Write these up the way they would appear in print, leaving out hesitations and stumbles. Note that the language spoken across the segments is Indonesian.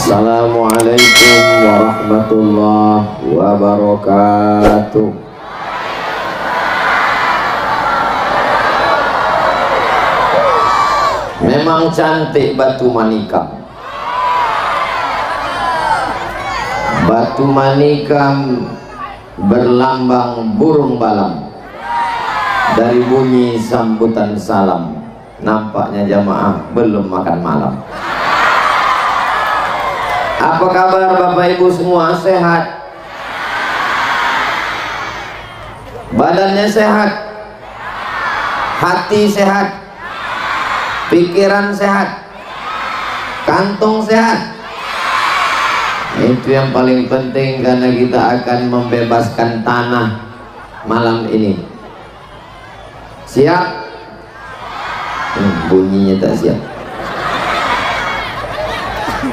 Assalamualaikum warahmatullahi wabarakatuh. Memang cantik batu manikam. Batu manikam berlambang burung balam. Dari bunyi sambutan salam, nampaknya jamaah belum makan malam. Apa kabar Bapak Ibu semua, sehat? Badannya sehat? Hati sehat? Pikiran sehat? Kantong sehat? Itu yang paling penting, karena kita akan membebaskan tanah malam ini. Siap? Bunyinya tak siap.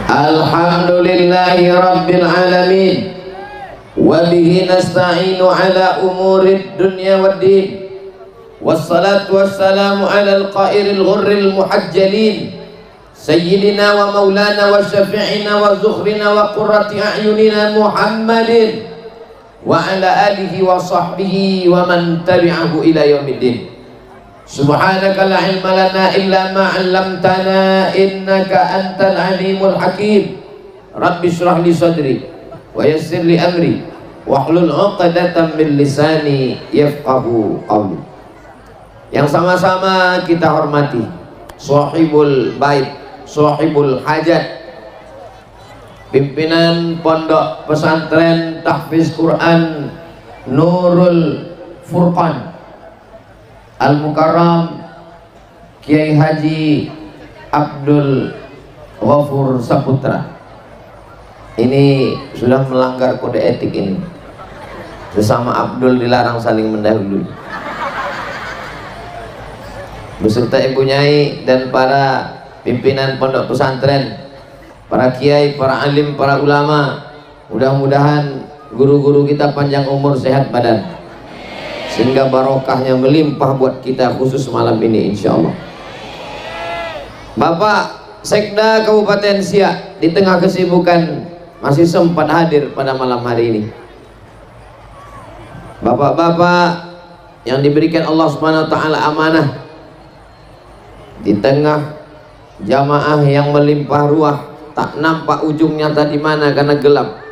Alhamdulillahi rabbil alamin, wa bihi nasta'inu ala umurid dunya waddin, wassalatu wassalamu ala al-qairil ghurril muhajjalin, sayyidina wa maulana wa syafi'ina wa zukhrina wa qurrati a'yunina Muhammadin wa ala alihi wa sahbihi wa man tabi'ahu ila yaumiddin. Subhanaka la ilma lana illa ma 'allamtana innaka antal alimul hakim. Rabbi shrah li sadri wa yassir li amri wahlul 'uqdatam min lisani yafqahu qawli. Yang sama-sama kita hormati sahibul bait, sahibul hajat, pimpinan pondok pesantren tahfiz Quran Nurul Furqan Al-Mukarram Kiai Haji Abdul Ghafur Saputra. Ini sudah melanggar kode etik ini. Bersama Abdul dilarang saling mendahului. Beserta Ibu Nyai dan para pimpinan pondok pesantren, para kiai, para alim, para ulama. Mudah-mudahan guru-guru kita panjang umur, sehat badan, sehingga barokahnya melimpah buat kita khusus malam ini insyaallah. Bapak Sekda Kabupaten Siak di tengah kesibukan masih sempat hadir pada malam hari ini. Bapak-bapak yang diberikan Allah Subhanahu wa taala amanah di tengah jamaah yang melimpah ruah, tak nampak ujungnya tadi mana karena gelap.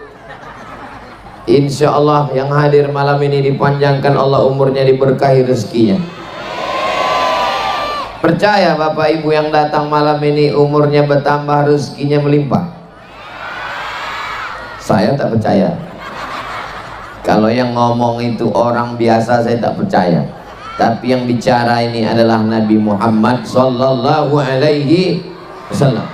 Insya Allah yang hadir malam ini dipanjangkan Allah umurnya, diberkahi rezekinya. Percaya Bapak Ibu yang datang malam ini umurnya bertambah, rezekinya melimpah? Saya tak percaya. Kalau yang ngomong itu orang biasa saya tak percaya. Tapi yang bicara ini adalah Nabi Muhammad sallallahu alaihi wasallam.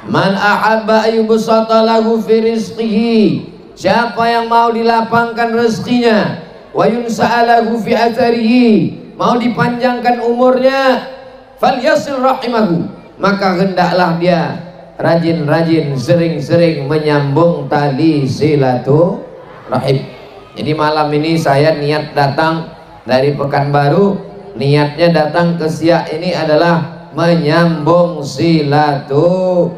Man ahabba ayyubsata lahu fi rizqihi, siapa yang mau dilapangkan rezekinya, wa yunsa'alahu fi atharihi, mau dipanjangkan umurnya, falyasil rahimahu, maka hendaklah dia rajin-rajin, sering-sering menyambung tali silaturahim. Jadi malam ini saya niat datang dari Pekanbaru, niatnya datang ke Siak ini adalah menyambung silaturahim.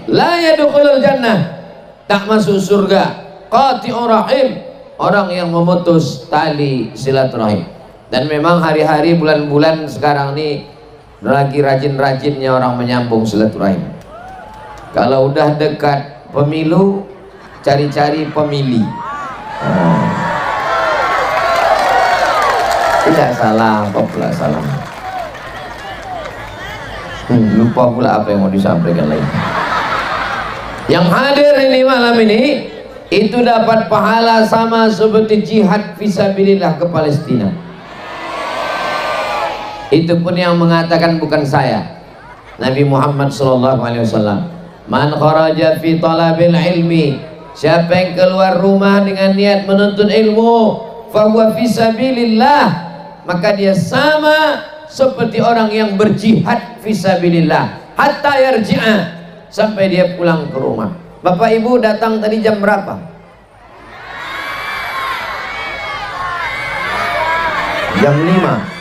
La yadkhulul jannah, tak masuk surga qati'ur rahim, orang yang memutus tali silaturahim. Dan memang hari-hari, bulan-bulan sekarang ini lagi rajin-rajinnya orang menyambung silaturahim. Kalau udah dekat pemilu, cari-cari pemilih. Tidak salah, apa pula salah. Lupa pula apa yang mau disampaikan lagi. Yang hadir ini malam ini itu dapat pahala sama seperti jihad fisabilillah ke Palestina. Itu pun yang mengatakan bukan saya, Nabi Muhammad SAW. Man kharaja fi talabil ilmi, siapa yang keluar rumah dengan niat menuntut ilmu, fahuwa fisabilillah, maka dia sama seperti orang yang berjihad fisabilillah hatta yarji'a, sampai dia pulang ke rumah. Bapak Ibu datang tadi jam berapa? Jam 5.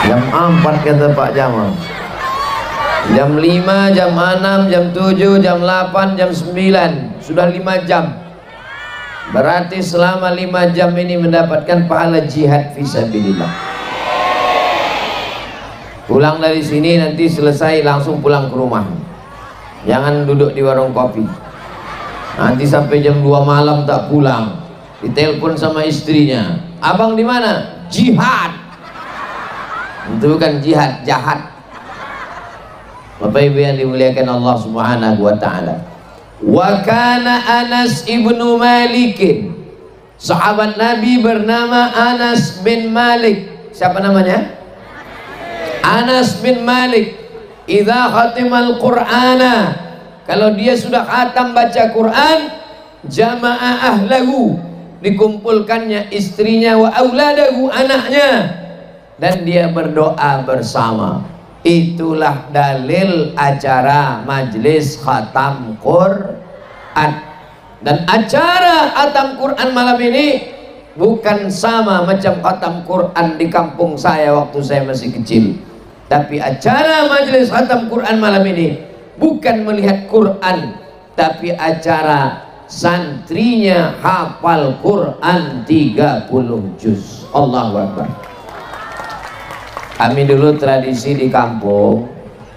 Jam 4 kata Pak Jamal. Jam 5, jam 6, jam 7, jam 8, jam 9. Sudah 5 jam. Berarti selama 5 jam ini mendapatkan pahala jihad fisabilillah. Pulang dari sini nanti selesai langsung pulang ke rumah. Jangan duduk di warung kopi. Nanti sampai jam 2 malam tak pulang. Ditelepon sama istrinya. Abang di mana? Jihad. Itu bukan jihad, jahat. Bapak Ibu yang dimuliakan Allah Subhanahu wa taala. Wa kana Anas ibnu Malik. Sahabat Nabi bernama Anas bin Malik. Siapa namanya? Anas bin Malik. Idza khatimal Qur'ana, kalau dia sudah khatam baca Quran, jama'a ahlahu, dikumpulkannya istrinya, wa auladahu, anaknya, dan dia berdoa bersama. Itulah dalil acara majlis khatam Quran. Dan acara khatam Quran malam ini bukan sama macam khatam Quran di kampung saya waktu saya masih kecil. Tapi acara majlis khatam Quran malam ini bukan melihat Quran, tapi acara santrinya hafal Quran 30 juz. Allahu Akbar. Kami dulu tradisi di kampung,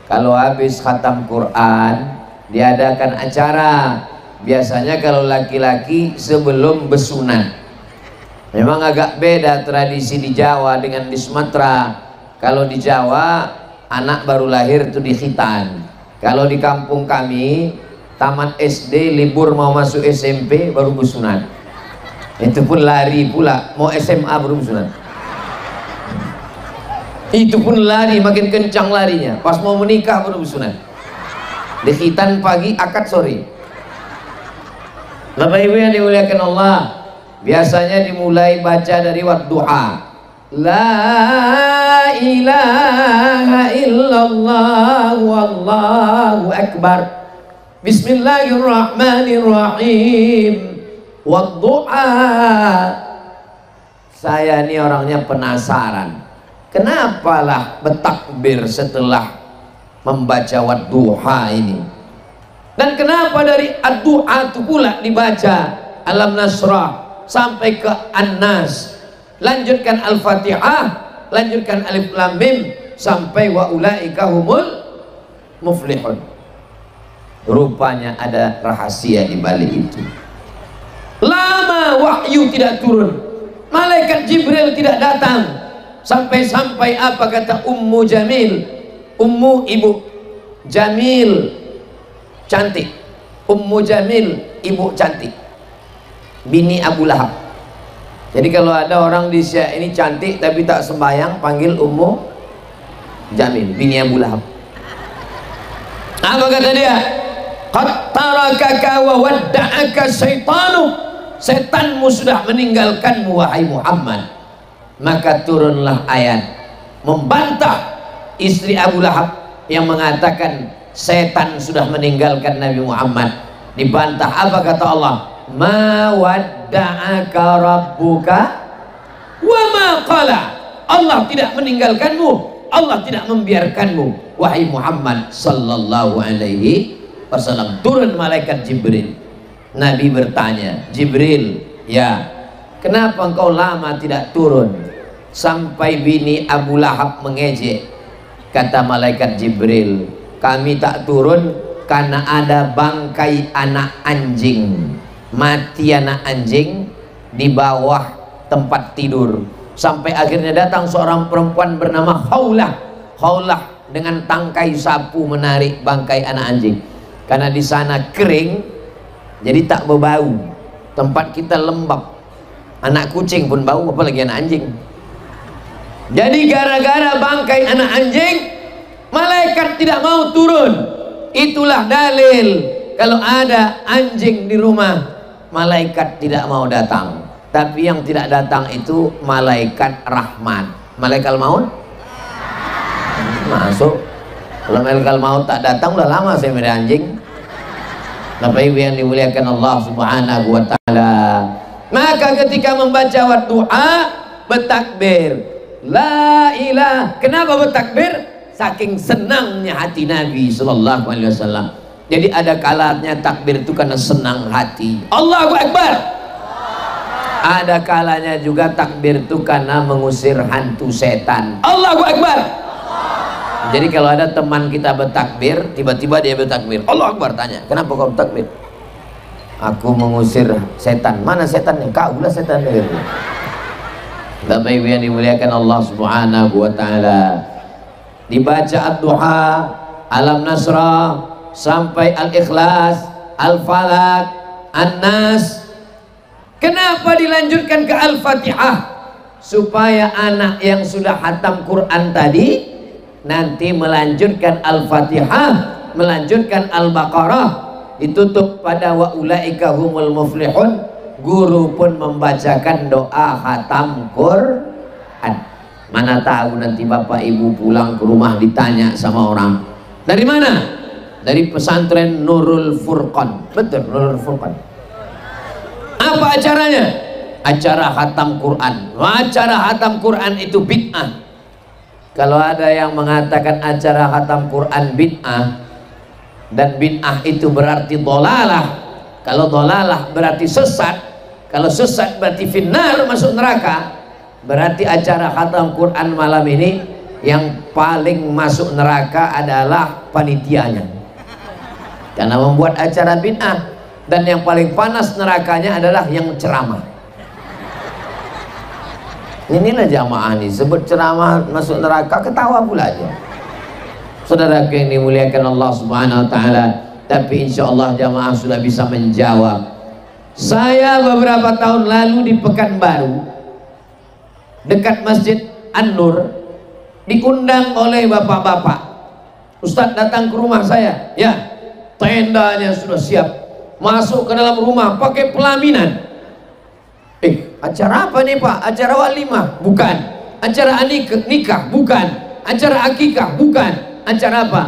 kalau habis khatam Quran diadakan acara. Biasanya kalau laki-laki sebelum besunat. Memang agak beda tradisi di Jawa dengan di Sumatera. Kalau di Jawa anak baru lahir itu dikhitan. Kalau di kampung kami tamat SD, libur mau masuk SMP baru besunat. Itu pun lari pula, mau SMA baru besunat. Itu pun lari, makin kencang larinya. Pas mau menikah baru bersunat. Dikhitan pagi, akad sore. Bapak Ibu yang dimuliakan Allah, biasanya dimulai baca dari waktu duha. La ilaha illallah wallahu akbar. Bismillahirrahmanirrahim. Wadduha. Saya ini orangnya penasaran. Kenapalah bertakbir setelah membaca wadduha ini? Dan kenapa dari ad-duha itu pula dibaca Alam Nasrah sampai ke An-Nas, lanjutkan Al-Fatihah, lanjutkan Alif Lam Mim sampai wa ulaika humul muflihun. Rupanya ada rahasia di balik itu. Lama wahyu tidak turun, malaikat Jibril tidak datang. Sampai-sampai apa kata Ummu Jamil, Ummu ibu Jamil cantik, Ummu Jamil ibu cantik, bini Abu Lahab. Jadi kalau ada orang di Syiah ini cantik tapi tak sembahyang, panggil Ummu Jamil, bini Abu Lahab. Apa kata dia? Qad tarakaka wa wadda'aka syaitanu. Setanmu sudah meninggalkanmu wahai Muhammad. Maka turunlah ayat membantah istri Abu Lahab yang mengatakan setan sudah meninggalkan Nabi Muhammad. Dibantah, apa kata Allah? Ma wadda'aka rabbuka wa ma qala. Allah tidak meninggalkanmu, Allah tidak membiarkanmu wahai Muhammad sallallahu alaihi wasallam. Turun malaikat Jibril. Nabi bertanya, Jibril, ya, kenapa engkau lama tidak turun? Sampai bini Abu Lahab mengejek. Kata malaikat Jibril, kami tak turun karena ada bangkai anak anjing. Mati anak anjing di bawah tempat tidur. Sampai akhirnya datang seorang perempuan bernama Khawlah. Khawlah dengan tangkai sapu menarik bangkai anak anjing. Karena di sana kering, jadi tak berbau. Tempat kita lembab. Anak kucing pun bau, apalagi anak anjing. Jadi gara-gara bangkai anak anjing, malaikat tidak mau turun. Itulah dalil kalau ada anjing di rumah, malaikat tidak mau datang. Tapi yang tidak datang itu malaikat rahmat. Malaikat maut masuk. Kalau malaikat maut tak datang, udah lama saya melihat anjing. Bapak Ibu yang dimuliakan Allah Subhanahu wa taala. Maka ketika membaca wadduha bertakbir. La ilah. Kenapa bertakbir? Saking senangnya hati Nabi sallallahu alaihi wasallam. Jadi ada kalanya takbir itu karena senang hati. Allahu Akbar. Ada kalanya juga takbir itu karena mengusir hantu setan. Allahu Akbar. Jadi kalau ada teman kita bertakbir, tiba-tiba dia bertakbir, Allahu Akbar, tanya, kenapa kau bertakbir? Aku mengusir setan. Mana setannya? Kau lah setannya. Bapak Ibu yang dimuliakan Allah Subhanahu wa taala. Dibaca ad-duha, alam nasrah, sampai al-ikhlas, al-falaq, an-nas. Kenapa dilanjutkan ke al-fatihah? Supaya anak yang sudah khatam Quran tadi nanti melanjutkan al-fatihah, melanjutkan al-baqarah, ditutup pada wa ulaika humul muflihun. Guru pun membacakan doa khatam Quran. Mana tahu nanti bapak ibu pulang ke rumah ditanya sama orang, dari mana? Dari pesantren Nurul Furqan. Betul, Nurul Furqan. Apa acaranya? Acara khatam Quran. Acara khatam Quran itu bid'ah. Kalau ada yang mengatakan acara khatam Quran bid'ah, dan bid'ah itu berarti dolalah, kalau dolalah berarti sesat, kalau sesat berarti finnar, masuk neraka, berarti acara khatam Quran malam ini yang paling masuk neraka adalah panitianya, karena membuat acara bid'ah. Dan yang paling panas nerakanya adalah yang ceramah. Inilah jamaah nih, sebut ceramah masuk neraka, ketawa pula aja. Saudara yang dimuliakan Allah Subhanahu wa taala, tapi insya Allah jamaah sudah bisa menjawab. Saya beberapa tahun lalu di Pekanbaru dekat Masjid An-Nur diundang oleh bapak-bapak. Ustadz datang ke rumah saya, ya, tendanya sudah siap, masuk ke dalam rumah pakai pelaminan. Acara apa nih Pak? Acara walimah? Bukan. Acara nikah? Bukan. Acara akikah? Bukan. Acara apa?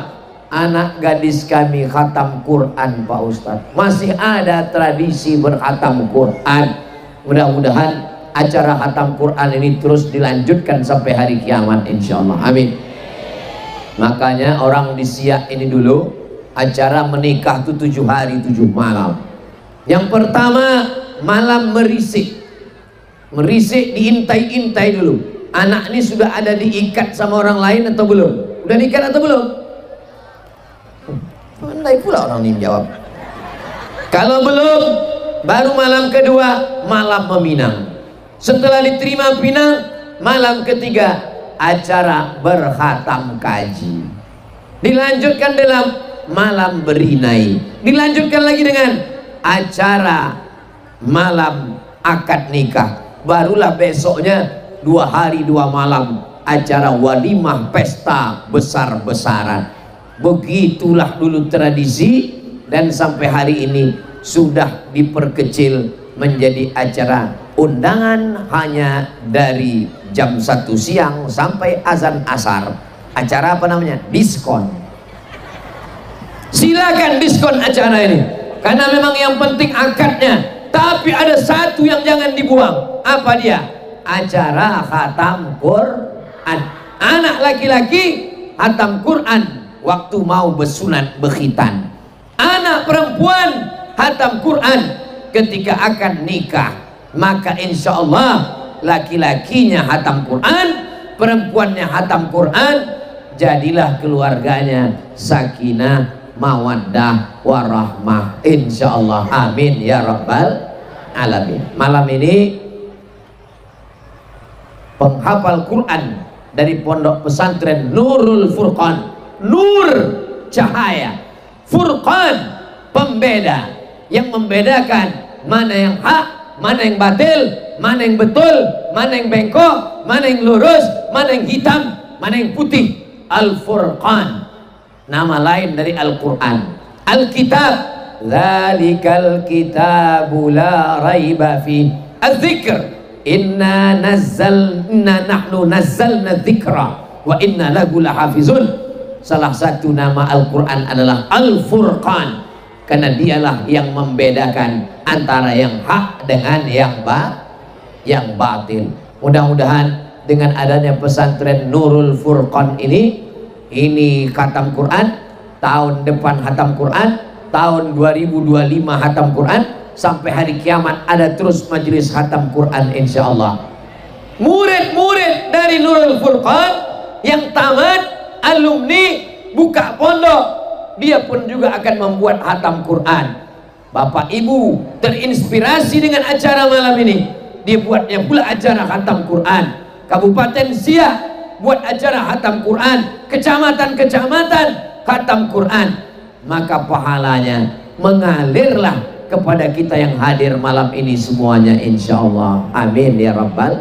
Anak gadis kami khatam Quran Pak Ustadz. Masih ada tradisi berkhatam Quran. Mudah-mudahan acara khatam Quran ini terus dilanjutkan sampai hari kiamat insyaallah. Amin. Makanya orang di Siak ini dulu acara menikah itu 7 hari 7 malam. Yang pertama malam merisik. Merisik diintai-intai dulu. Anak ini sudah ada diikat sama orang lain atau belum? Udah diikat atau belum? Pandai pula orang ini jawab. Kalau belum, baru malam kedua, malam meminang. Setelah diterima pinang, malam ketiga acara berkhatam kaji. Dilanjutkan dalam malam berinai. Dilanjutkan lagi dengan acara malam akad nikah. Barulah besoknya 2 hari 2 malam acara walimah, pesta besar-besaran. Begitulah dulu tradisi, dan sampai hari ini sudah diperkecil menjadi acara undangan hanya dari jam 1 siang sampai azan asar. Acara apa namanya? Diskon. Silakan diskon acara ini, karena memang yang penting akadnya. Tapi ada satu yang jangan dibuang. Apa dia? Acara khatam Quran. Anak laki-laki khatam Quran waktu mau bersunat berkhitan. Anak perempuan khatam Quran ketika akan nikah. Maka insya Allah laki-lakinya khatam Quran, perempuannya khatam Quran, jadilah keluarganya sakinah, mawaddah, warahmah insyaallah. Amin ya rabbal alamin. Malam ini penghafal Quran dari pondok pesantren Nurul Furqan. Nur cahaya, Furqan pembeda, yang membedakan mana yang hak, mana yang batil, mana yang betul, mana yang bengkok, mana yang lurus, mana yang hitam, mana yang putih. Al-Furqan, nama lain dari Al-Quran. Al-Kitab, dzalikal kitabu la raiba fi. Az-zikr, inna nahnu nazzalna dzikra wa inna lahu lahafizun. Salah satu nama Al-Quran adalah Al-Furqan, karena dialah yang membedakan antara yang hak dengan yang batil. Mudah-mudahan dengan adanya pesantren Nurul Furqan ini khatam Quran, tahun depan khatam Quran, tahun 2025 khatam Quran, sampai hari kiamat ada terus majelis khatam Quran insyaallah. Murid-murid dari Nurul Furqan yang tamat, alumni, buka pondok, dia pun juga akan membuat khatam Quran. Bapak Ibu terinspirasi dengan acara malam ini, dia buatnya pula acara khatam Quran. Kabupaten Siak buat acara khatam Quran, kecamatan-kecamatan khatam Quran, maka pahalanya mengalirlah kepada kita yang hadir malam ini semuanya insyaallah. Amin ya rabbal.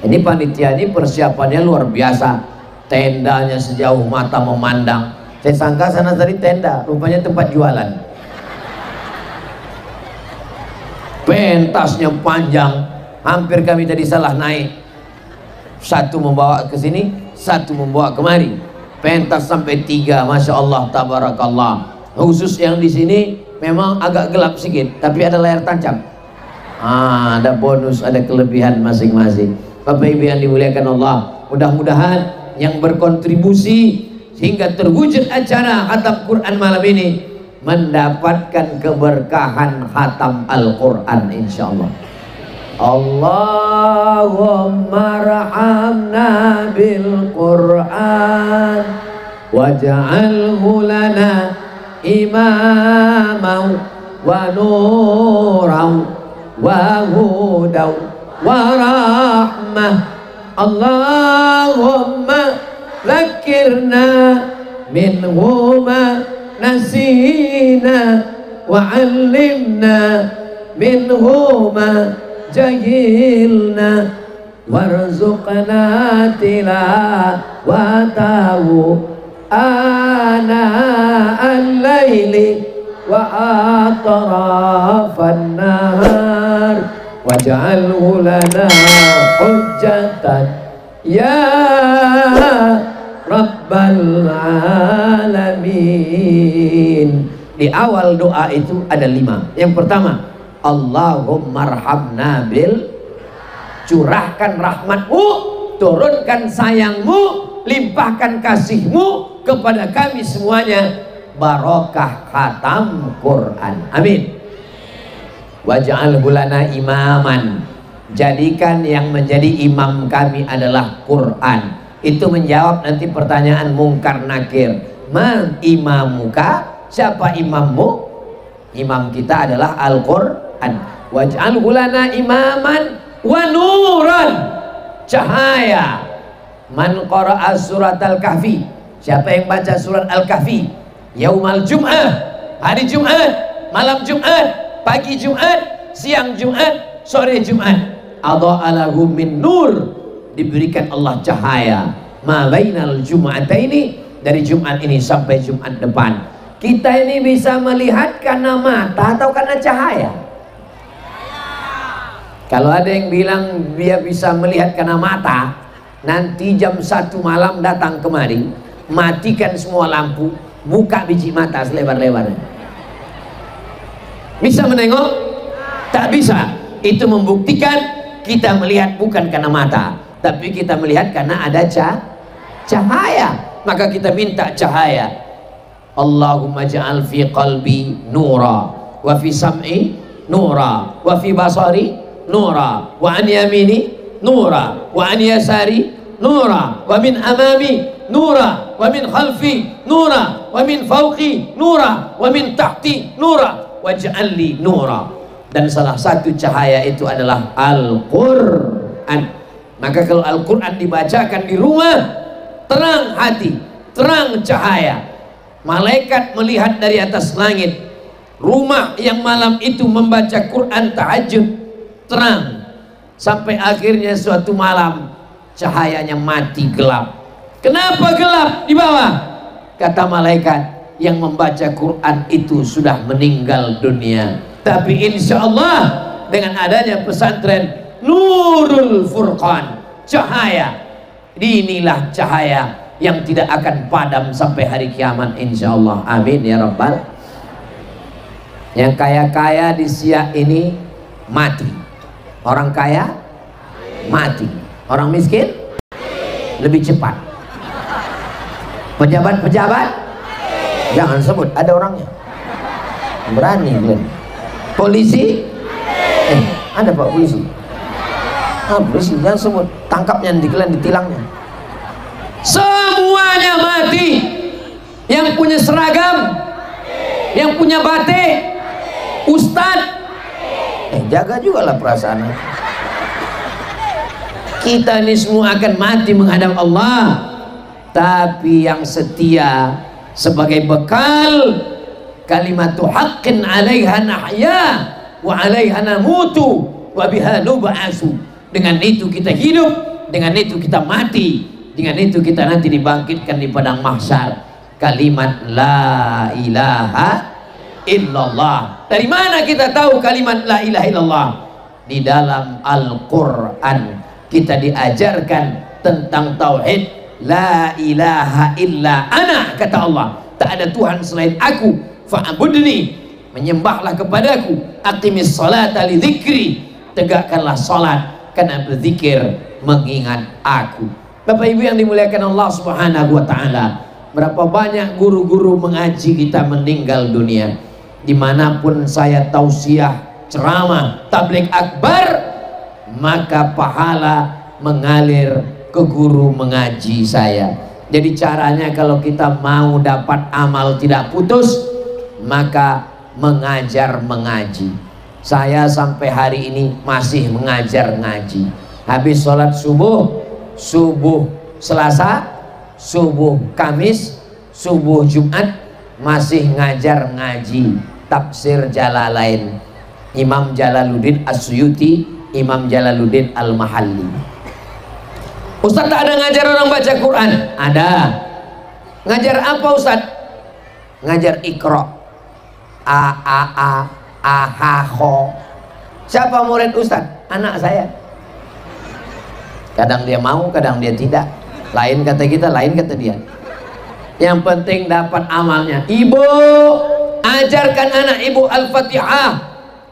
Ini panitia ini persiapannya luar biasa, tendanya sejauh mata memandang. Saya sangka sana tadi tenda, rupanya tempat jualan. Pentasnya panjang, hampir kami tadi salah naik. Satu membawa ke sini, satu membawa kemari. Pentas sampai 3, masya Allah, tabarakallah. Khusus yang di sini memang agak gelap sedikit, tapi ada layar tancap. Ada bonus, ada kelebihan masing-masing. Bapak Ibu yang dimuliakan Allah, mudah-mudahan yang berkontribusi sehingga terwujud acara khatam Quran malam ini mendapatkan keberkahan khatam Al-Quran insyaallah. Allahumma rahamna bil Quran waj'alhu lana imaman wa nuran wa hudan wa rahmah. Allahumma zakirna minhu ma nasina wa 'allimna minhu ma jahilna warzuqna tilawatahu ana al-laili wa atrafan nahar waj'alhu lana hujjatan ya rabbal alamin. Di awal doa itu ada 5. Yang pertama, Allahumma arhamna bil, curahkan rahmatmu, turunkan sayangmu, limpahkan kasihmu kepada kami semuanya, barokah khatam Quran. Amin. Waj'alhu lana imaman, jadikan yang menjadi imam kami adalah Quran. Itu menjawab nanti pertanyaan mungkar nakir. Man imamuka, siapa imammu? Imam kita adalah Al-Quran. Waj'alhu lana imaman wa nuran, cahaya. Man qara'a surat Al-Kahfi, siapa yang baca surat Al-Kahfi yaumal Jum'ah, hari Jumat, malam Jumat, pagi Jumat, siang Jumat, sore Jumat, adha'a lahu min nur, diberikan Allah cahaya ma bainal Jum'ataini, dari Jumat ini sampai Jumat depan. Kita ini bisa melihat karena mata atau karena cahaya? Kalau ada yang bilang dia bisa melihat karena mata, nanti jam 1 malam datang kemari, matikan semua lampu, buka biji mata selebar-lebarnya. Bisa menengok? Tak bisa. Itu membuktikan kita melihat bukan karena mata, tapi kita melihat karena ada cahaya. Maka kita minta cahaya. Allahumma ja'al fi qalbi nura, wa fi sam'i nura, wa fi basari nura, wa an yamini nura, wa an yasari nura, wa min amami nura, wa min khalfi nura, wa min fawqi nura, wa min tahti nura, waj'alli nura. Dan salah satu cahaya itu adalah Al-Quran. Maka kalau Al-Quran dibacakan di rumah, terang hati, terang cahaya. Malaikat melihat dari atas langit, rumah yang malam itu membaca Quran tahajud, terang. Sampai akhirnya suatu malam cahayanya mati, gelap. Kenapa gelap di bawah? Kata malaikat, yang membaca Quran itu sudah meninggal dunia. Tapi insya Allah dengan adanya pesantren Nurul Furqan, cahaya, inilah cahaya yang tidak akan padam sampai hari kiamat insya Allah. Amin ya rabbal. Yang kaya-kaya di Siak ini mati, orang kaya mati. Orang miskin lebih cepat. Pejabat-pejabat jangan sebut, ada orangnya. Berani Glenn. Polisi ada Pak polisi. Polisi jangan sebut, tangkapnya nanti Glenn, ditilangnya. Semuanya mati. Yang punya seragam, yang punya batik, ustadz, jaga juga lah perasaan. Kita ini semua akan mati menghadap Allah, tapi yang setia sebagai bekal kalimatu haqqin 'alaiha nahya wa 'alaiha namutu wa biha nub'atsu. Dengan itu kita hidup, dengan itu kita mati, dengan itu kita nanti dibangkitkan di padang mahsyar. Kalimat la ilaha illallah. Dari mana kita tahu kalimat la ilaha illallah? Di dalam Al-Quran kita diajarkan tentang tauhid. La ilaha illa ana, kata Allah, tak ada Tuhan selain aku. Fa'budni, menyembahlah kepadaku. Aqimis salata li dzikri, tegakkanlah salat karena berzikir mengingat aku. Bapak Ibu yang dimuliakan Allah Subhanahu wa taala, berapa banyak guru-guru mengaji kita meninggal dunia. Dimanapun saya tausiah, ceramah, tabligh akbar, maka pahala mengalir ke guru mengaji saya. Jadi caranya kalau kita mau dapat amal tidak putus, maka mengajar mengaji. Saya sampai hari ini masih mengajar ngaji. Habis sholat subuh, subuh Selasa, subuh Kamis, subuh Jumat, masih ngajar ngaji tafsir Jalalain, Imam Jalaluddin As-Suyuti, Imam Jalaluddin Al-Mahalli. Ustaz tak ada ngajar orang baca Quran? Ada. Ngajar apa Ustaz? Ngajar Iqra, A-H-Kho. Siapa murid Ustaz? Anak saya. Kadang dia mau, kadang dia tidak. Lain kata kita, lain kata dia. Yang penting dapat amalnya. Ibu, ajarkan anak ibu Al-Fatihah.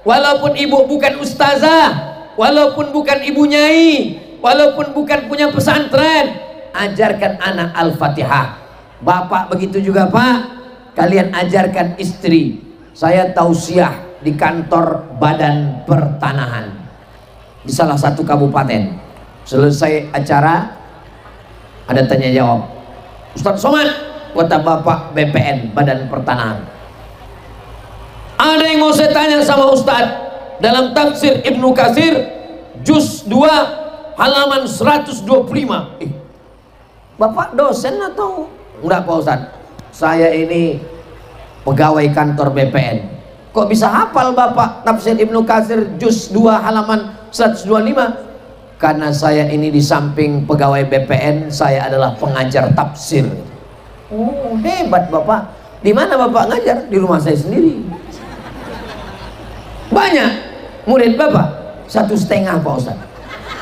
Walaupun ibu bukan ustazah, walaupun bukan ibu nyai, walaupun bukan punya pesantren, ajarkan anak Al-Fatihah. Bapak begitu juga Pak, kalian ajarkan istri. Saya tausiah di kantor Badan Pertanahan di salah satu kabupaten. Selesai acara ada tanya jawab. Ustaz Somad, kata Bapak BPN, Badan Pertanahan, ada yang mau saya tanya sama Ustaz. Dalam tafsir Ibnu Katsir juz 2 halaman 125. Bapak dosen atau enggak Pak Ustaz? Saya ini pegawai kantor BPN. Kok bisa hafal Bapak tafsir Ibnu Katsir juz 2 halaman 125? Karena saya ini di samping pegawai BPN, saya adalah pengajar tafsir. Oh, hebat Bapak. Di mana Bapak ngajar? Di rumah saya sendiri. Banyak murid Bapak 1,5 Pak Ustaz.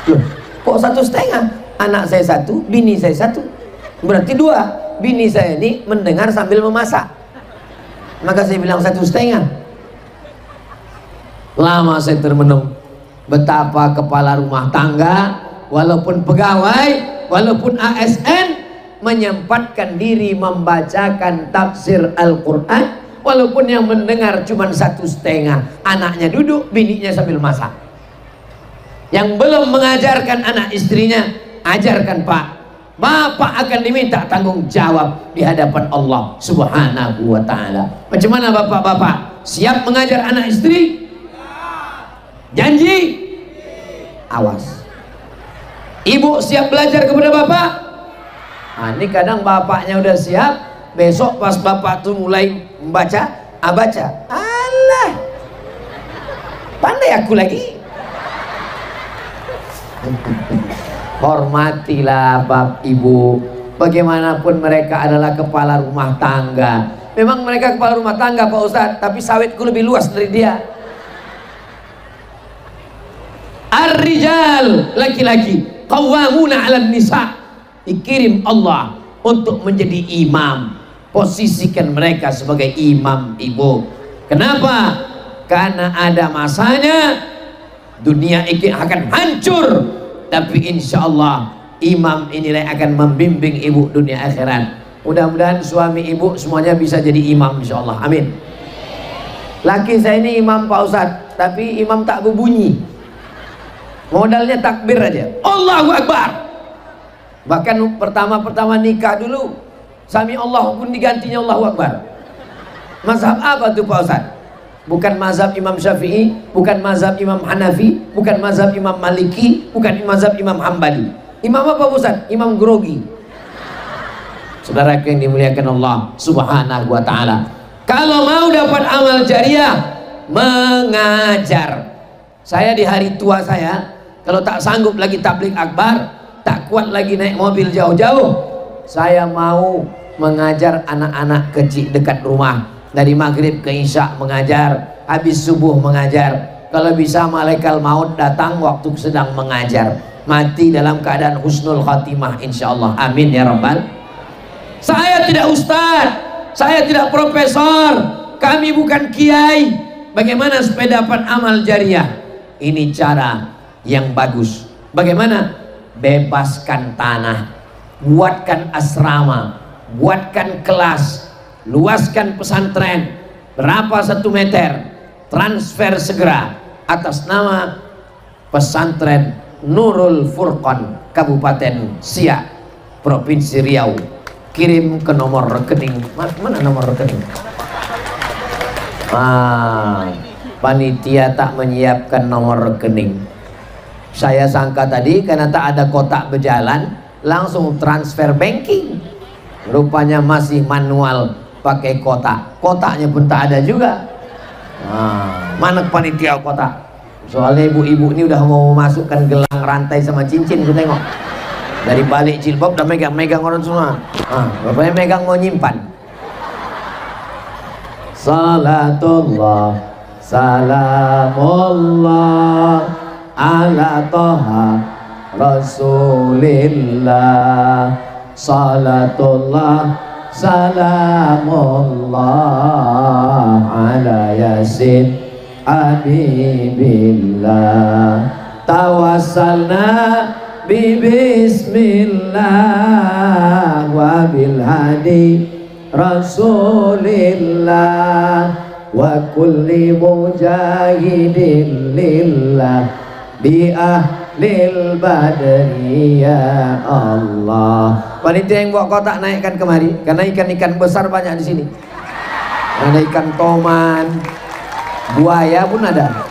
Loh, kok 1,5? Anak saya 1, bini saya 1. Berarti 2. Bini saya ini mendengar sambil memasak. Maka saya bilang 1,5. Lama saya termenung betapa kepala rumah tangga, walaupun pegawai, walaupun ASN, menyempatkan diri membacakan tafsir Al-Quran, walaupun yang mendengar cuma 1,5. Anaknya duduk, bininya sambil masak. Yang belum mengajarkan anak istrinya, ajarkan Pak. Bapak akan diminta tanggung jawab di hadapan Allah Subhanahu wa ta'ala. Macam mana bapak-bapak? Siap mengajar anak istri? Janji? Awas. Ibu siap belajar kepada bapak? Nah, ini kadang bapaknya udah siap, besok pas bapak tuh mulai membaca, baca. Alah, pandai aku lagi. Hormatilah bapak ibu, bagaimanapun mereka adalah kepala rumah tangga. Memang mereka kepala rumah tangga Pak Ustadz, tapi sawitku lebih luas dari dia. Ar-rijal, laki-laki, qawwamuna 'alan nisa, dikirim Allah untuk menjadi imam. Posisikan mereka sebagai imam ibu. Kenapa? Karena ada masanya dunia ini akan hancur tapi insya Allah imam inilah yang akan membimbing ibu dunia akhirat. Mudah-mudahan suami ibu semuanya bisa jadi imam insya Allah, amin. Laki saya ini imam Pak Ustadz, tapi imam tak berbunyi, modalnya takbir aja, Allahu Akbar. Bahkan pertama nikah dulu Sami Allah pun digantinya Allahu Akbar. Mazhab apa tuh Pak Ustadz? Bukan mazhab Imam Syafi'i, bukan mazhab Imam Hanafi, bukan mazhab Imam Maliki, bukan mazhab Imam Hambali. Imam apa Ustadz? Imam grogi. Saudara yang dimuliakan Allah Subhanahu wa ta'ala, kalau mau dapat amal jariah, mengajar. Saya di hari tua saya, kalau tak sanggup lagi tabligh akbar, tak kuat lagi naik mobil jauh-jauh, saya mau mengajar anak-anak kecil dekat rumah. Dari maghrib ke isya mengajar, habis subuh mengajar. Kalau bisa malaikat maut datang waktu sedang mengajar, mati dalam keadaan husnul khatimah insyaallah, amin ya rabbal. Saya tidak ustadz, saya tidak profesor, kami bukan kiai. Bagaimana supaya dapat amal jariah? Ini cara yang bagus. Bagaimana? Bebaskan tanah, buatkan asrama, buatkan kelas, luaskan pesantren berapa 1 meter, transfer segera atas nama pesantren Nurul Furqan Kabupaten Siak Provinsi Riau. Kirim ke nomor rekening. Mana nomor rekening? Panitia tak menyiapkan nomor rekening. Saya sangka tadi karena tak ada kotak berjalan langsung transfer banking, rupanya masih manual pakai kotak. Kotaknya pun tak ada juga. Mana panitia kotak? Soalnya ibu-ibu ini udah mau masukkan gelang rantai sama cincin, gue tengok dari balik jilbab udah megang orang semua. Bapaknya megang mau nyimpan. Salatullah salamullah ala toha rasulillah, salatullah salamullah ala yasin habibillah, tawassalna bismillah wa bil hadi rasulillah wa kulli mujahidin lillah bi ahlil badri ya Allah. Panitia yang bawa kotak naikkan kemari, karena ikan-ikan besar banyak di sini. Ada ikan toman, buaya pun ada.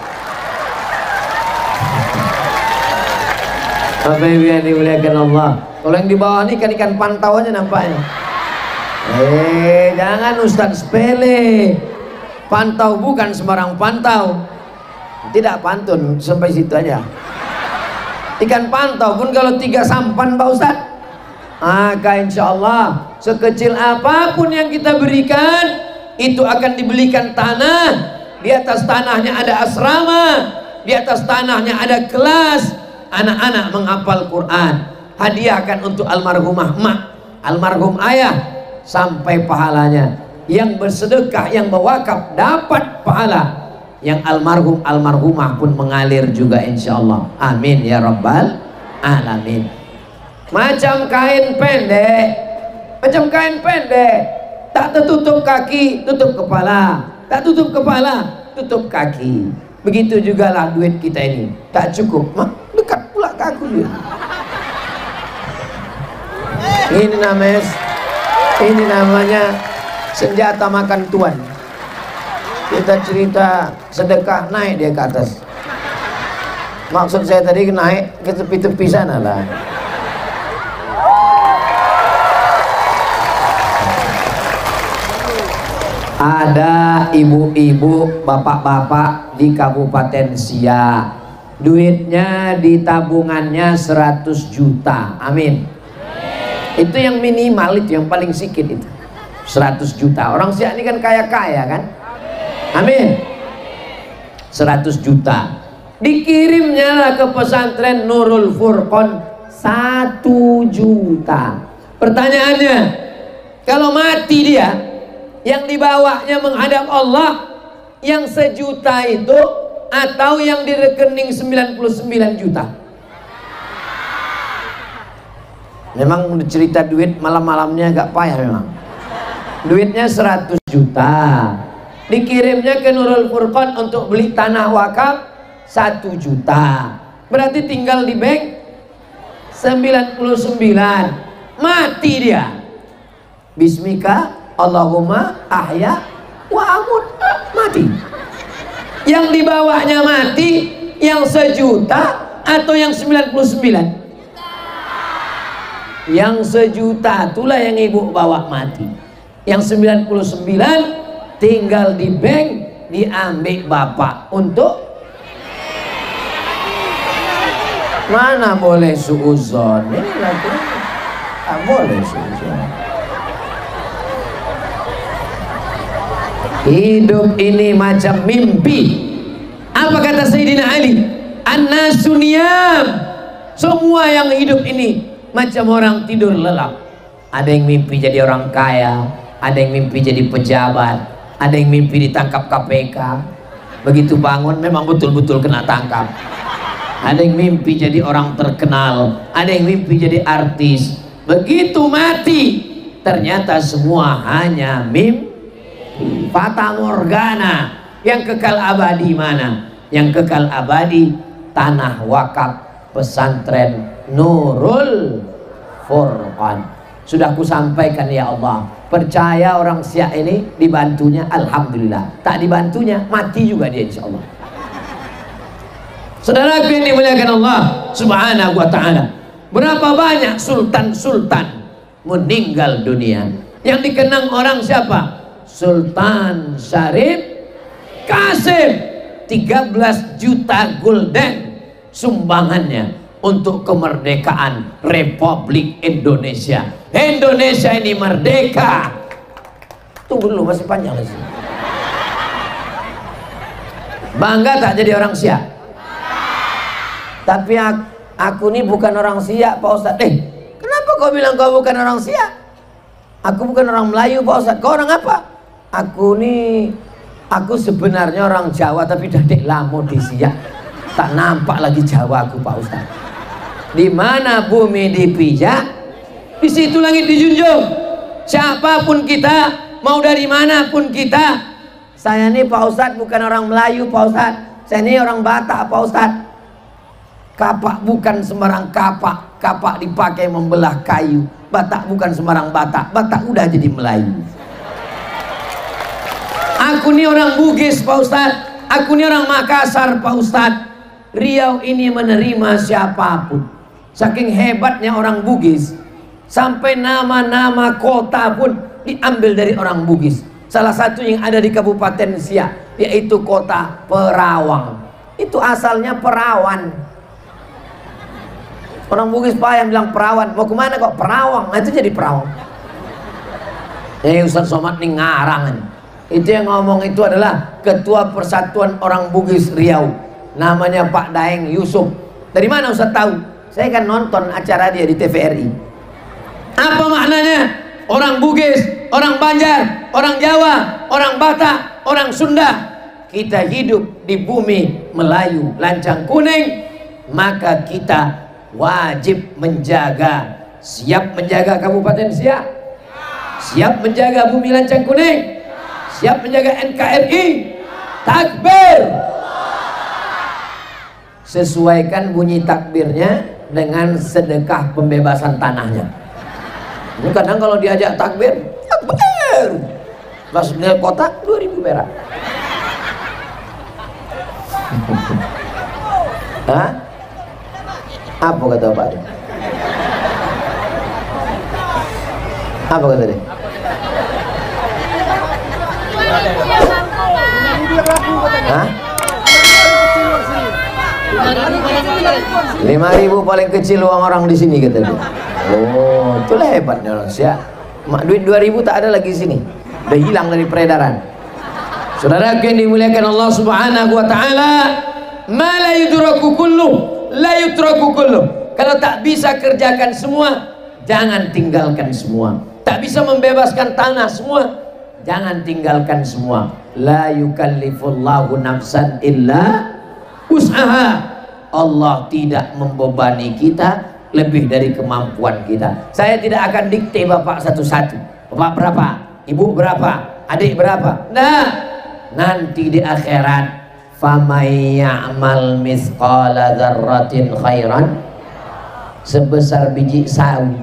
Apa yang dimuliakan Allah? Kalau yang di bawah ini ikan-ikan pantau aja nampaknya. Jangan Ustadz sepele. Pantau bukan sembarang pantau. Tidak pantun, sampai situ aja. Ikan pantau pun kalau 3 sampan Pak Ustadz, maka insya Allah sekecil apapun yang kita berikan, itu akan dibelikan tanah. Di atas tanahnya ada asrama, di atas tanahnya ada kelas. Anak-anak menghafal Quran, hadiahkan untuk almarhumah emak, almarhum ayah, sampai pahalanya. Yang bersedekah, yang berwakaf dapat pahala. Yang almarhum almarhumah pun mengalir juga insya Allah, amin ya rabbal alamin. Macam kain pendek, macam kain pendek, tak tertutup kaki, tutup kepala, tak tutup kepala, tutup kaki. Begitu juga lah duit kita ini, tak cukup, dekat pula ke aku juga. Ini namanya senjata makan tuan. Kita cerita sedekah, naik dia ke atas. Maksud saya tadi naik ke tepi-tepi sana lah. Ada ibu-ibu, bapak-bapak di Kabupaten Siak, duitnya di tabungannya 100 juta, amin. Itu yang minimal, itu yang paling sedikit itu 100 juta. Orang Siak ini kan kaya-kaya kan, amin. 100 juta dikirimnya lah ke pesantren Nurul Furqan 1 juta. Pertanyaannya, kalau mati dia, yang dibawanya menghadap Allah, yang 1 juta itu atau yang di rekening 99 juta? Memang cerita duit malam-malamnya agak payah memang. Duitnya 100 juta, dikirimnya ke Nurul Furqan untuk beli tanah wakaf 1 juta, berarti tinggal di bank 99. Mati dia. Bismika Allahumma ahya wa amut, mati. Yang dibawanya mati, yang 1 juta atau yang 99? Yang 1 juta itulah yang ibu bawa mati. Yang 99 tinggal di bank, diambil bapak untuk mana boleh suuzon. Ini lagi tak boleh suuzon. Hidup ini macam mimpi. Apa kata Sayyidina Ali? An-nasu niyam. Semua yang hidup ini macam orang tidur lelap. Ada yang mimpi jadi orang kaya, ada yang mimpi jadi pejabat, ada yang mimpi ditangkap KPK. Begitu bangun memang betul-betul kena tangkap. Ada yang mimpi jadi orang terkenal, ada yang mimpi jadi artis. Begitu mati, ternyata semua hanya mimpi. Fata Morgana. Yang kekal abadi mana? Yang kekal abadi tanah wakaf pesantren Nurul Furqan. Sudah ku sampaikan ya Allah. Percaya orang Syiah ini dibantunya, alhamdulillah. Tak dibantunya, mati juga dia insya Allah. Saudara yang dimuliakan Allah Subhanahu wa ta'ala, berapa banyak sultan-sultan meninggal dunia. Yang dikenang orang siapa? Sultan Syarif Qasim. 13 juta gulden sumbangannya untuk kemerdekaan Republik Indonesia. Indonesia ini merdeka. Tunggu dulu, masih panjang lagi. Bangga tak jadi orang Syiah? Tapi aku ini bukan orang Syiah Pak Ustadz. Kenapa kau bilang kau bukan orang Syiah? Aku bukan orang Melayu Pak Ustadz. Kau orang apa? Aku sebenarnya orang Jawa, tapi dadek lama di Syiah. Tak nampak lagi Jawa aku Pak Ustadz. Di mana bumi dipijak, di situ langit dijunjung. Siapapun kita, mau dari mana pun kita. Saya ini Pak Ustadz bukan orang Melayu Pak Ustadz. Saya ini orang Batak Pak Ustadz. Kapak bukan sembarang kapak. Kapak dipakai membelah kayu. Batak bukan sembarang Batak. Batak udah jadi Melayu. Aku ini orang Bugis Pak Ustadz. Aku ini orang Makassar Pak Ustadz. Riau ini menerima siapapun. Saking hebatnya orang Bugis, sampai nama-nama kota pun diambil dari orang Bugis. Salah satu yang ada di Kabupaten Siak, yaitu kota Perawang. Itu asalnya Perawan. Orang Bugis payah bilang Perawan. Mau kemana kok? Perawang. Nah, itu jadi Perawang. Ustaz Somad nih ngarang. Itu yang ngomong itu adalah Ketua Persatuan Orang Bugis Riau. Namanya Pak Daeng Yusuf. Dari mana Ustaz tahu? Saya kan nonton acara dia di TVRI. Apa maknanya? Orang Bugis, orang Banjar, orang Jawa, orang Batak, orang Sunda, kita hidup di bumi Melayu lancang kuning, maka kita wajib menjaga. Siap menjaga Kabupaten Siak? Siap menjaga bumi lancang kuning? Siap menjaga NKRI? Takbir! Sesuaikan bunyi takbirnya dengan sedekah pembebasan tanahnya. Ini kadang kalau diajak takbir, takbir. Pas lihat kotak 2.000 perak. Hah? Apa kata Pak? Apa kata dia? Hah? 5.000 paling kecil uang orang di sini kata dia. Oh, itulah hebatnya orang Syiah. Duit 2.000 tak ada lagi di sini. Udah hilang dari peredaran. Saudara yang dimuliakan Allah Subhanahu wa taala, ma la yudraku kullu, la yutraku kullu. Kalau tak bisa kerjakan semua, jangan tinggalkan semua. Tak bisa membebaskan tanah semua, jangan tinggalkan semua. La yukallifullahu nafsan illa usaha. Allah tidak membebani kita lebih dari kemampuan kita. Saya tidak akan dikte bapak satu-satu. Bapak berapa? Ibu berapa? Adik berapa? Nah, nanti di akhirat, famay ya'mal mithqala dzarratin khairan, sebesar biji sawi,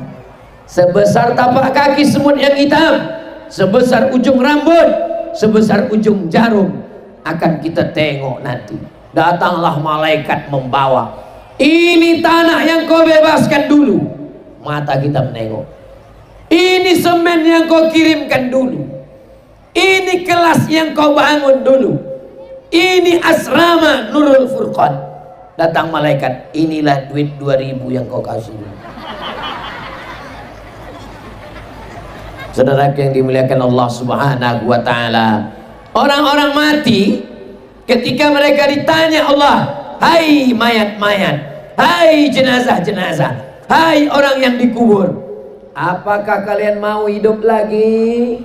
sebesar tapak kaki semut yang hitam, sebesar ujung rambut, sebesar ujung jarum, akan kita tengok nanti. Datanglah malaikat membawa, ini tanah yang kau bebaskan dulu, mata kita menengok. Ini semen yang kau kirimkan dulu, ini kelas yang kau bangun dulu, ini asrama Nurul Furqan. Datang malaikat, inilah duit 2000 yang kau kasih dulu. Saudara yang dimuliakan Allah Subhanahu wa taala, orang-orang mati ketika mereka ditanya Allah, hai mayat-mayat, hai jenazah-jenazah, hai orang yang dikubur, apakah kalian mau hidup lagi?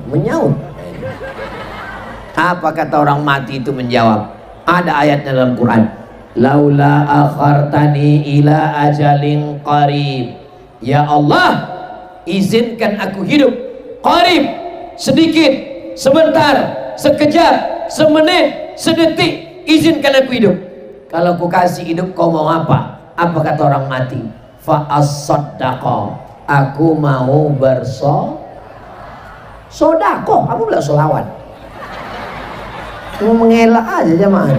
Menyaut. Apa kata orang mati itu menjawab? Ada ayatnya dalam Quran, laula akhartani ila ajalin qarib, ya Allah, izinkan aku hidup qarib, sedikit, sebentar, sekejap, semenit, sedetik, izinkan aku hidup. Kalau aku kasih hidup, kau mau apa? Apa kata orang mati? Fa as-saddaqa, aku mau bersodako. Kamu bilang solawat, mau mengelak aja jemaah.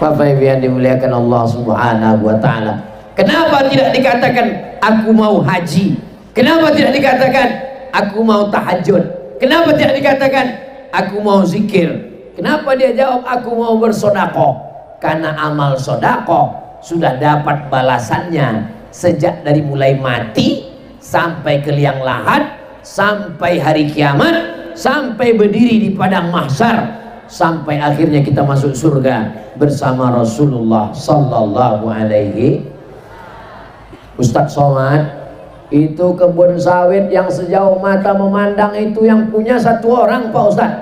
Bapak Ibu yang dimuliakan Allah Subhanahu wa taala, kenapa tidak dikatakan aku mau haji? Kenapa tidak dikatakan aku mau tahajud? Kenapa tidak dikatakan aku mau zikir? Kenapa dia jawab aku mau bersodako? Karena amal sodako sudah dapat balasannya sejak dari mulai mati sampai ke liang lahat, sampai hari kiamat, sampai berdiri di padang mahsyar, sampai akhirnya kita masuk surga bersama Rasulullah sallallahu alaihi. Ustadz Somad, itu kebun sawit yang sejauh mata memandang itu yang punya satu orang Pak Ustadz.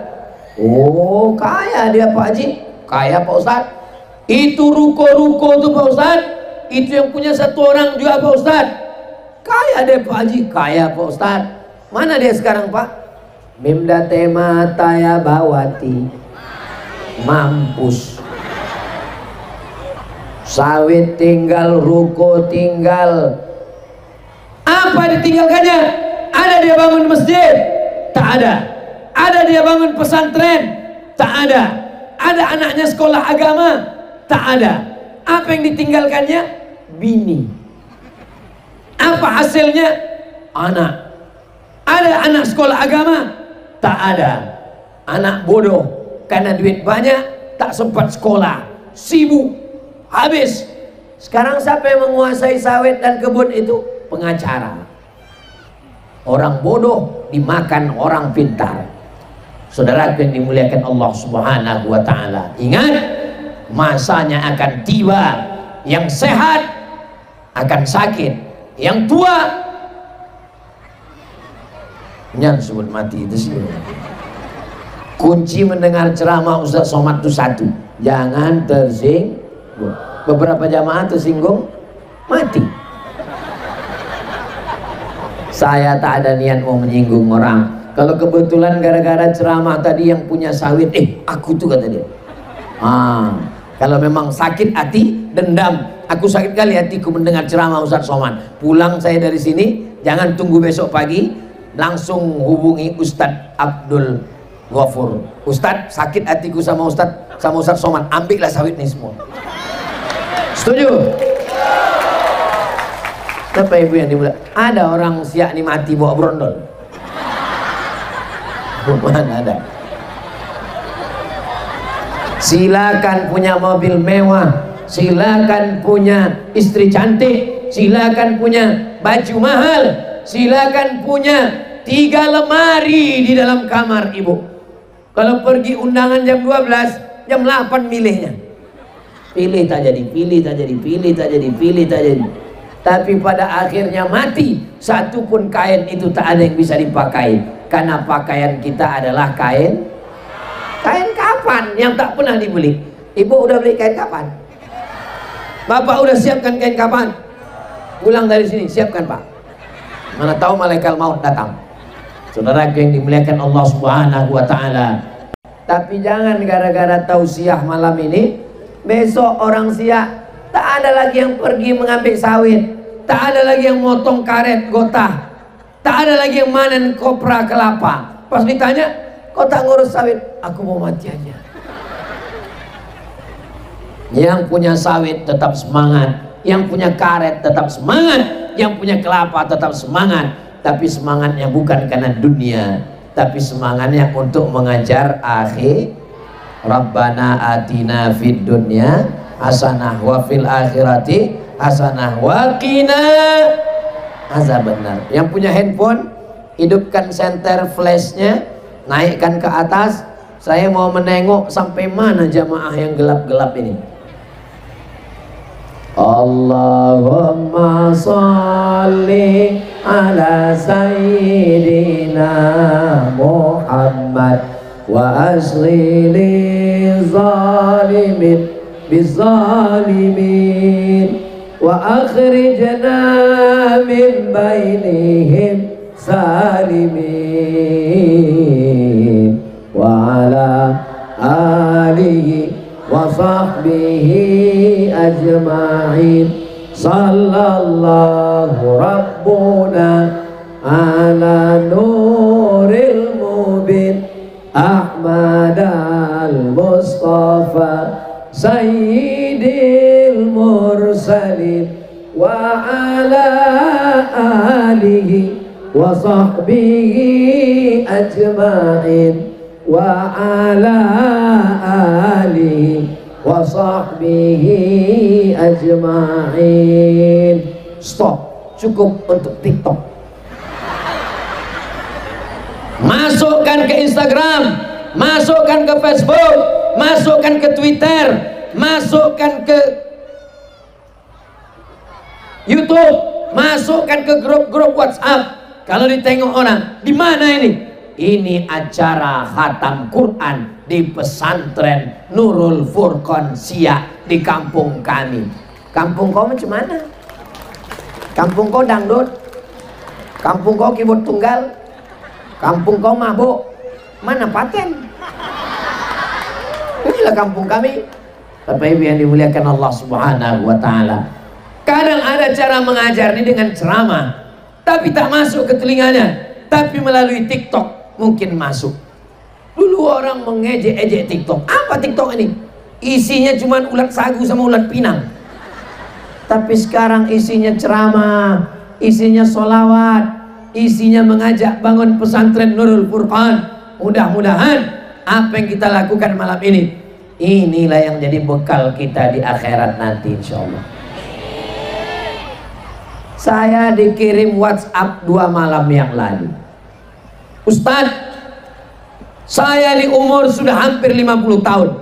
Oh, kaya dia Pak Haji, kaya Pak Ustadz. Itu ruko-ruko tuh Pak Ustadz, itu yang punya satu orang juga Pak Ustadz. Kaya deh Pak Haji, kaya Pak Ustadz. Mana dia sekarang Pak? Mimda tema taya bawati, mampus. Sawit tinggal, ruko tinggal. Apa ditinggalkannya? Ada dia bangun masjid? Tak ada. Ada dia bangun pesantren? Tak ada. Ada anaknya sekolah agama? Tak ada. Apa yang ditinggalkannya? Bini. Apa hasilnya? Anak. Ada anak sekolah agama? Tak ada. Anak bodoh, karena duit banyak tak sempat sekolah, sibuk, habis. Sekarang siapa yang menguasai sawit dan kebun itu? Pengacara. Orang bodoh dimakan orang pintar. Saudara yang dimuliakan Allah Subhanahu wa taala, ingat, masanya akan tiba. Yang sehat akan sakit, yang tua nyan sebut mati itu sih. Kunci mendengar ceramah Ustaz Somad itu satu, jangan tersinggung. Beberapa jamaah tersinggung, mati. Saya tak ada niat mau menyinggung orang. Kalau kebetulan gara-gara ceramah tadi yang punya sawit, aku tuh kata dia. Kalau memang sakit hati, dendam. Aku sakit kali hatiku mendengar ceramah Ustaz Somad. Pulang saya dari sini, jangan tunggu besok pagi, langsung hubungi Ustadz Abdul Ghafur. Ustadz, sakit hatiku sama Ustadz Somad, ambillah sawit nih semua. Setuju? Bapak Ibu yang dimuliakan, ada orang siak nih mati bawa brondol. Mana ada? Silakan punya mobil mewah, silakan punya istri cantik, silakan punya baju mahal, silakan punya 3 lemari di dalam kamar ibu. Kalau pergi undangan jam 12, jam 8 milihnya. Pilih tak jadi, pilih tak jadi, pilih tak jadi, pilih tak jadi. Tapi pada akhirnya mati, satu pun kain itu tak ada yang bisa dipakai. Karena pakaian kita adalah kain kapan yang tak pernah dibeli. Ibu udah beli kain kapan? Bapak udah siapkan kain kapan? Pulang dari sini siapkan Pak. Mana tahu malaikat maut datang. Saudara yang dimuliakan Allah Subhanahu wa taala. Tapi jangan gara-gara tausiah malam ini besok orang siap tak ada lagi yang pergi mengambil sawit, tak ada lagi yang motong karet gotah, tak ada lagi yang manen kopra kelapa. Pas ditanya, kok tak ngurus sawit? Aku mau mati aja. Yang punya sawit tetap semangat, yang punya karet tetap semangat, yang punya kelapa tetap semangat, tapi semangatnya bukan karena dunia, tapi semangatnya untuk mengajar akhir. Rabbana atina fid dunya hasanah wa fil akhirati hasanah wa qina azabannar. Yang punya handphone, hidupkan senter flashnya, naikkan ke atas. Saya mau menengok sampai mana jamaah yang gelap-gelap ini. Allahumma salli ala sayyidina Muhammad wa asli li zalimin bizalimin wa akhrijna min bainihim salimin wa ala alihi wa sahbihi ajma'in. Sallallahu rabbuna ala nuril mubin Ahmad al-Mustafa sayyidil mursalin wa ala alihi wa sahbihi ajma'in wa ala alihi wa sahbihi ajma'in. Stop, cukup untuk TikTok. Masukkan ke Instagram, masukkan ke Facebook, masukkan ke Twitter, masukkan ke YouTube, masukkan ke grup-grup WhatsApp. Kalau ditengok orang, di mana ini? Ini acara khatam Quran di pesantren Nurul Furqan Siak di kampung kami. Kampung kau macam mana? Kampung kau dangdut? Kampung kau keyboard tunggal? Kampung kau mabuk? Mana paten? Inilah kampung kami. Bapak Ibu yang dimuliakan Allah Subhanahu wa taala. Kadang ada cara mengajar ini dengan ceramah, tapi tak masuk ke telinganya, tapi melalui TikTok mungkin masuk. Dulu orang mengejek-ejek TikTok. Apa TikTok ini? Isinya cuma ulat sagu sama ulat pinang. Tapi sekarang isinya ceramah, isinya solawat, isinya mengajak bangun pesantren Nurul Furqan. Mudah-mudahan apa yang kita lakukan malam ini, inilah yang jadi bekal kita di akhirat nanti insya Allah. Saya dikirim WhatsApp 2 malam yang lalu. Ustadz, saya di umur sudah hampir 50 tahun,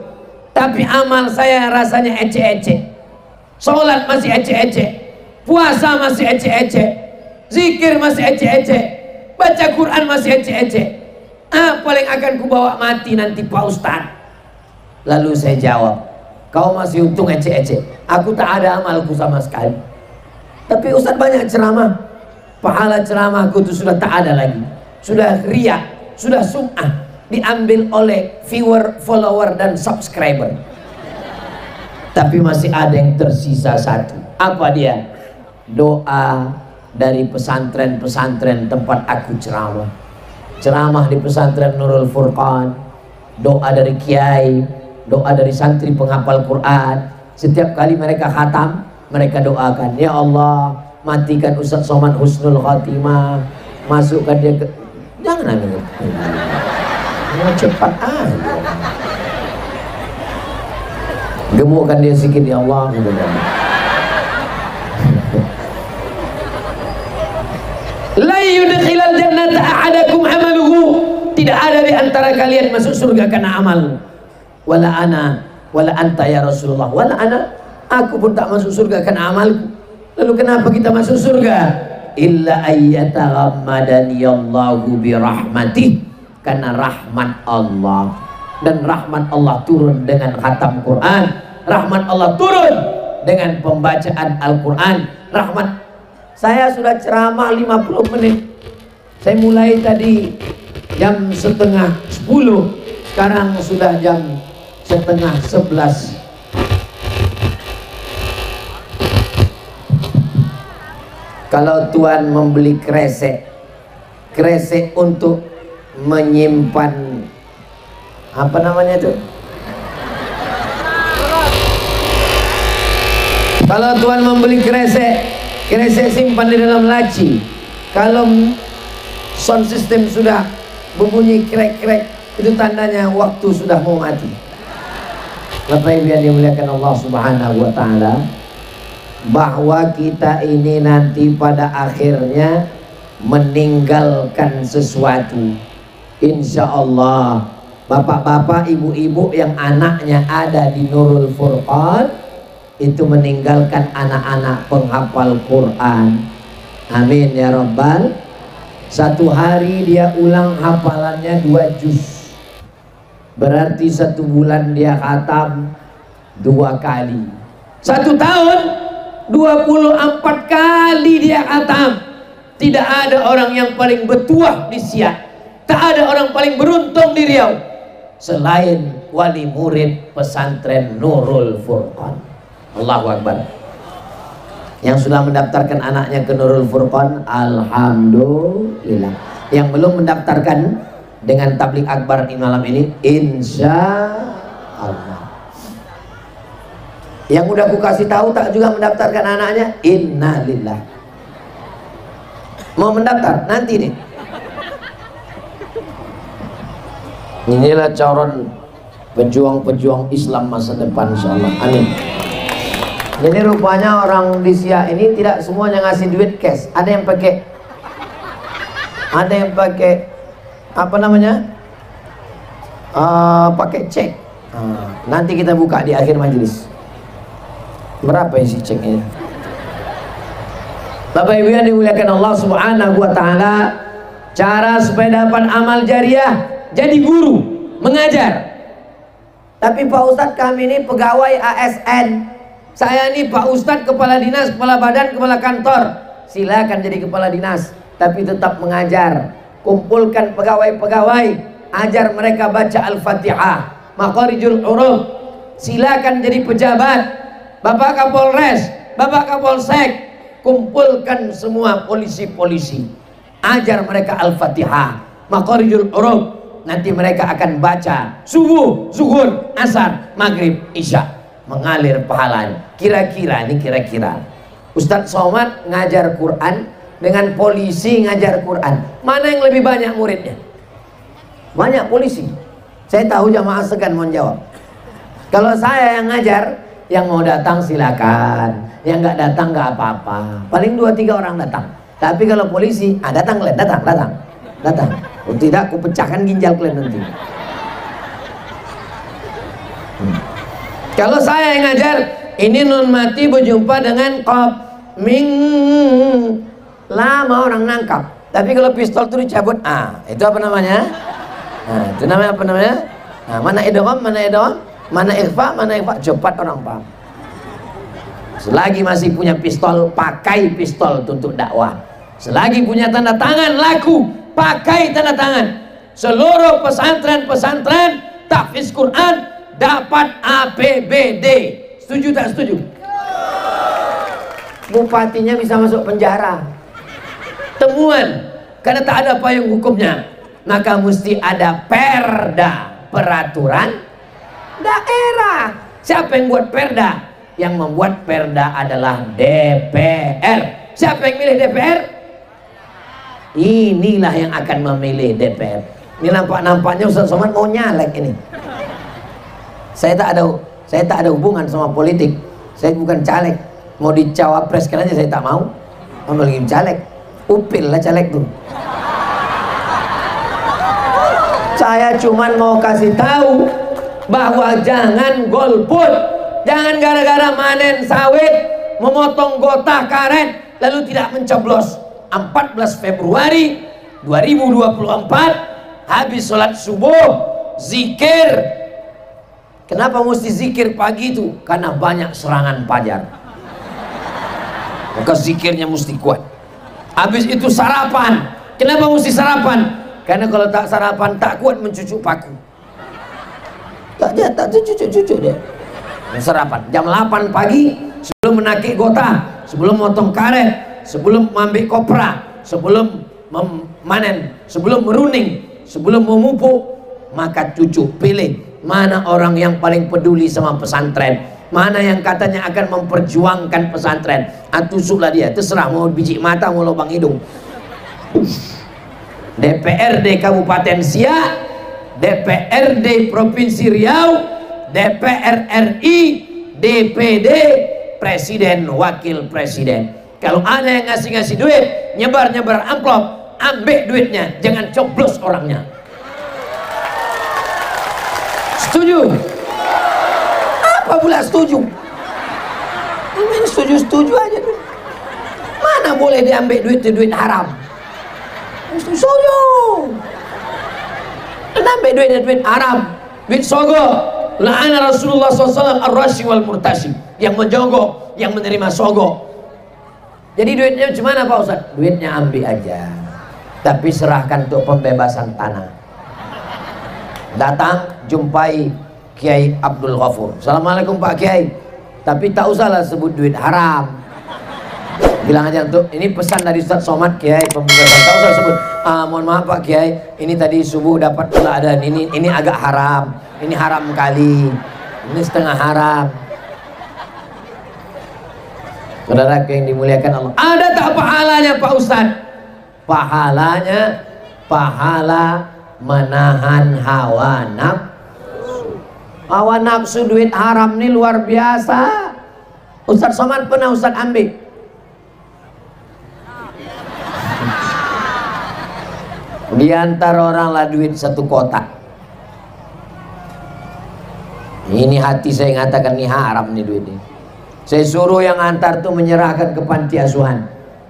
tapi amal saya rasanya ecek-ecek. Sholat masih ecek-ecek, puasa masih ecek-ecek, zikir masih ecek-ecek, baca Quran masih ecek-ecek. Apa yang akan kubawa mati nanti Pak Ustadz? Lalu saya jawab, kau masih untung ecek-ecek, aku tak ada amalku sama sekali. Tapi Ustadz banyak ceramah, pahala ceramahku itu sudah tak ada lagi. Sudah riya, sudah sum'ah, diambil oleh viewer, follower, dan subscriber. Tapi masih ada yang tersisa satu. Apa dia? Doa dari pesantren-pesantren tempat aku ceramah. Ceramah di pesantren Nurul Furqan, doa dari kiai, doa dari santri penghafal Quran. Setiap kali mereka khatam, mereka doakan, ya Allah, matikan Ustadz Somad husnul khatimah, masukkan dia ke... Jangan ambil cepat aja, gemukkan dia sedikit ya Allah. La yudkhilal jannata ahadakum amaluhu, tidak ada di antara kalian masuk surga karena amal. Wala ana wala anta ya Rasulullah, wala ana, aku pun tak masuk surga karena amalku. Lalu kenapa kita masuk surga? Illa ayyataghammadani Allahu bi rahmatih, karena rahmat Allah. Dan rahmat Allah turun dengan khatam Quran, rahmat Allah turun dengan pembacaan Al-Quran. Rahmat, saya sudah ceramah 50 menit. Saya mulai tadi jam setengah 10, sekarang sudah jam setengah 11. Kalau Tuhan membeli kresek untuk menyimpan apa namanya itu? Kalau Tuhan membeli kresek simpan di dalam laci. Kalau sound system sudah berbunyi krek-krek, itu tandanya waktu sudah mau mati. Bapak Ibu yang dimuliakan Allah Subhanahu wa taala, bahwa kita ini nanti pada akhirnya meninggalkan sesuatu. Insya Allah, bapak-bapak, ibu-ibu yang anaknya ada di Nurul Furqan itu meninggalkan anak-anak penghafal Quran. Amin ya Rabbal. Satu hari dia ulang hafalannya 2 juz, berarti 1 bulan dia khatam 2 kali. 1 tahun 24 kali dia khatam. Tidak ada orang yang paling bertuah di Siak, tak ada orang paling beruntung di Riau selain wali murid pesantren Nurul Furqan. Allahu Akbar. Yang sudah mendaftarkan anaknya ke Nurul Furqan, alhamdulillah. Yang belum mendaftarkan, dengan tablik akbar di malam ini, insya Allah. Yang udah aku kasih tahu tak juga mendaftarkan anaknya, innalillah. Mau mendaftar nanti nih. Inilah calon pejuang-pejuang Islam masa depan, insyaallah. Amin. Jadi rupanya orang di Siak ini tidak semuanya ngasih duit cash. Ada yang pakai apa namanya? Pakai cek. Nanti kita buka di akhir majelis. Berapa isi ceknya? Bapak Ibu yang dimuliakan Allah Subhanahu wa taala, cara supaya dapat amal jariah, jadi guru, mengajar. Tapi Pak Ustadz, kami ini pegawai ASN. Saya ini Pak Ustadz, kepala dinas, kepala badan, kepala kantor. Silakan jadi kepala dinas, tapi tetap mengajar. Kumpulkan pegawai-pegawai, ajar mereka baca Al-Fatihah, Makharijul Huruf. Silakan jadi pejabat, Bapak Kapolres, Bapak Kapolsek, kumpulkan semua polisi-polisi, ajar mereka Al-Fatihah, Makharijul Huruf. Nanti mereka akan baca subuh, zuhur, asar, maghrib, isya, mengalir pahalanya. Kira-kira Ustadz Somad ngajar Quran dengan polisi ngajar Quran, mana yang lebih banyak muridnya? Banyak polisi. Saya tahu jamaah segan mau jawab. Kalau saya yang ngajar, yang mau datang silakan, yang nggak datang nggak apa-apa. Paling 2-3 orang datang. Tapi kalau polisi, datang kalian, datang. Oh, tidak, aku pecahkan ginjal kalian nanti. Kalau saya yang ngajar, ini nun mati berjumpa dengan qaf ming, lama orang nangkap. Tapi kalau pistol itu dicabut, itu apa namanya? Itu namanya apa namanya? Mana idgham, mana ikhfa, cepat orang paham. Selagi masih punya pistol, pakai pistol untuk dakwah. Selagi punya tanda tangan laku, pakai tanda tangan. Seluruh pesantren tahfiz Quran dapat APBD. Setuju tak setuju? Bupatinya bisa masuk penjara. Temuan, karena tak ada payung hukumnya, maka mesti ada perda, peraturan daerah. Siapa yang buat perda? Yang membuat perda adalah DPR. Siapa yang milih DPR? Inilah yang akan memilih DPR. Ini nampaknya Ustaz Somad mau nyalek ini. Saya tak ada hubungan sama politik. Saya bukan caleg. Mau dicawapreskan aja saya tak mau. Apalagi caleg. Upil lah caleg tuh. Saya cuman mau kasih tahu bahwa jangan golput. Jangan gara-gara manen sawit, memotong gotah karet, lalu tidak mencoblos. 14 Februari 2024 habis sholat subuh, zikir. Kenapa mesti zikir pagi itu? Karena banyak serangan fajar. Maka zikirnya mesti kuat. Habis itu sarapan. Kenapa mesti sarapan? Karena kalau tak sarapan tak kuat mencucuk paku. Tak cucuk dia. Sarapan jam 8 pagi sebelum menakik gota, sebelum motong karet, sebelum mengambil kopra, sebelum memanen, sebelum meruning, sebelum memupuk, maka cucu pilih mana orang yang paling peduli sama pesantren, mana yang katanya akan memperjuangkan pesantren. Tusuklah dia, terserah mau biji mata mau lubang hidung. DPRD Kabupaten Siak, DPRD Provinsi Riau, DPR RI, DPD, Presiden, Wakil Presiden. Kalau ada yang ngasih-ngasih duit, nyebar-nyebar amplop, ambil duitnya, jangan coblos orangnya. Setuju? Apa pula setuju? Ini setuju-setuju aja tuh. Mana boleh diambil duit haram? Setuju. Kenapa duit haram? Duit sogok. La'ana Rasulullah SAW ar-rashi wal murtashi, yang menjogok, yang menerima sogok. Jadi duitnya gimana Pak Ustaz? Duitnya ambil aja, tapi serahkan untuk pembebasan tanah. Datang jumpai Kiai Abdul Ghafur. Assalamualaikum Pak Kiai. Tapi tak usahlah sebut duit haram. Bilang aja untuk ini pesan dari Ustaz Somad Kiai pembebasan. Tak usah sebut. Mohon maaf Pak Kiai, ini tadi subuh dapat teladan ini agak haram. Ini haram kali. Ini setengah haram. Saudara yang dimuliakan Allah, ada tak pahalanya Pak Ustaz? Pahalanya pahala menahan hawa nafsu. Hawa nafsu duit haram nih luar biasa. Ustaz Somad pernah Ustaz ambil. Diantar orang lah duit 1 kotak. Ini hati saya ngatakan ini haram nih duit ini. Saya suruh yang antar tuh menyerahkan ke panti asuhan.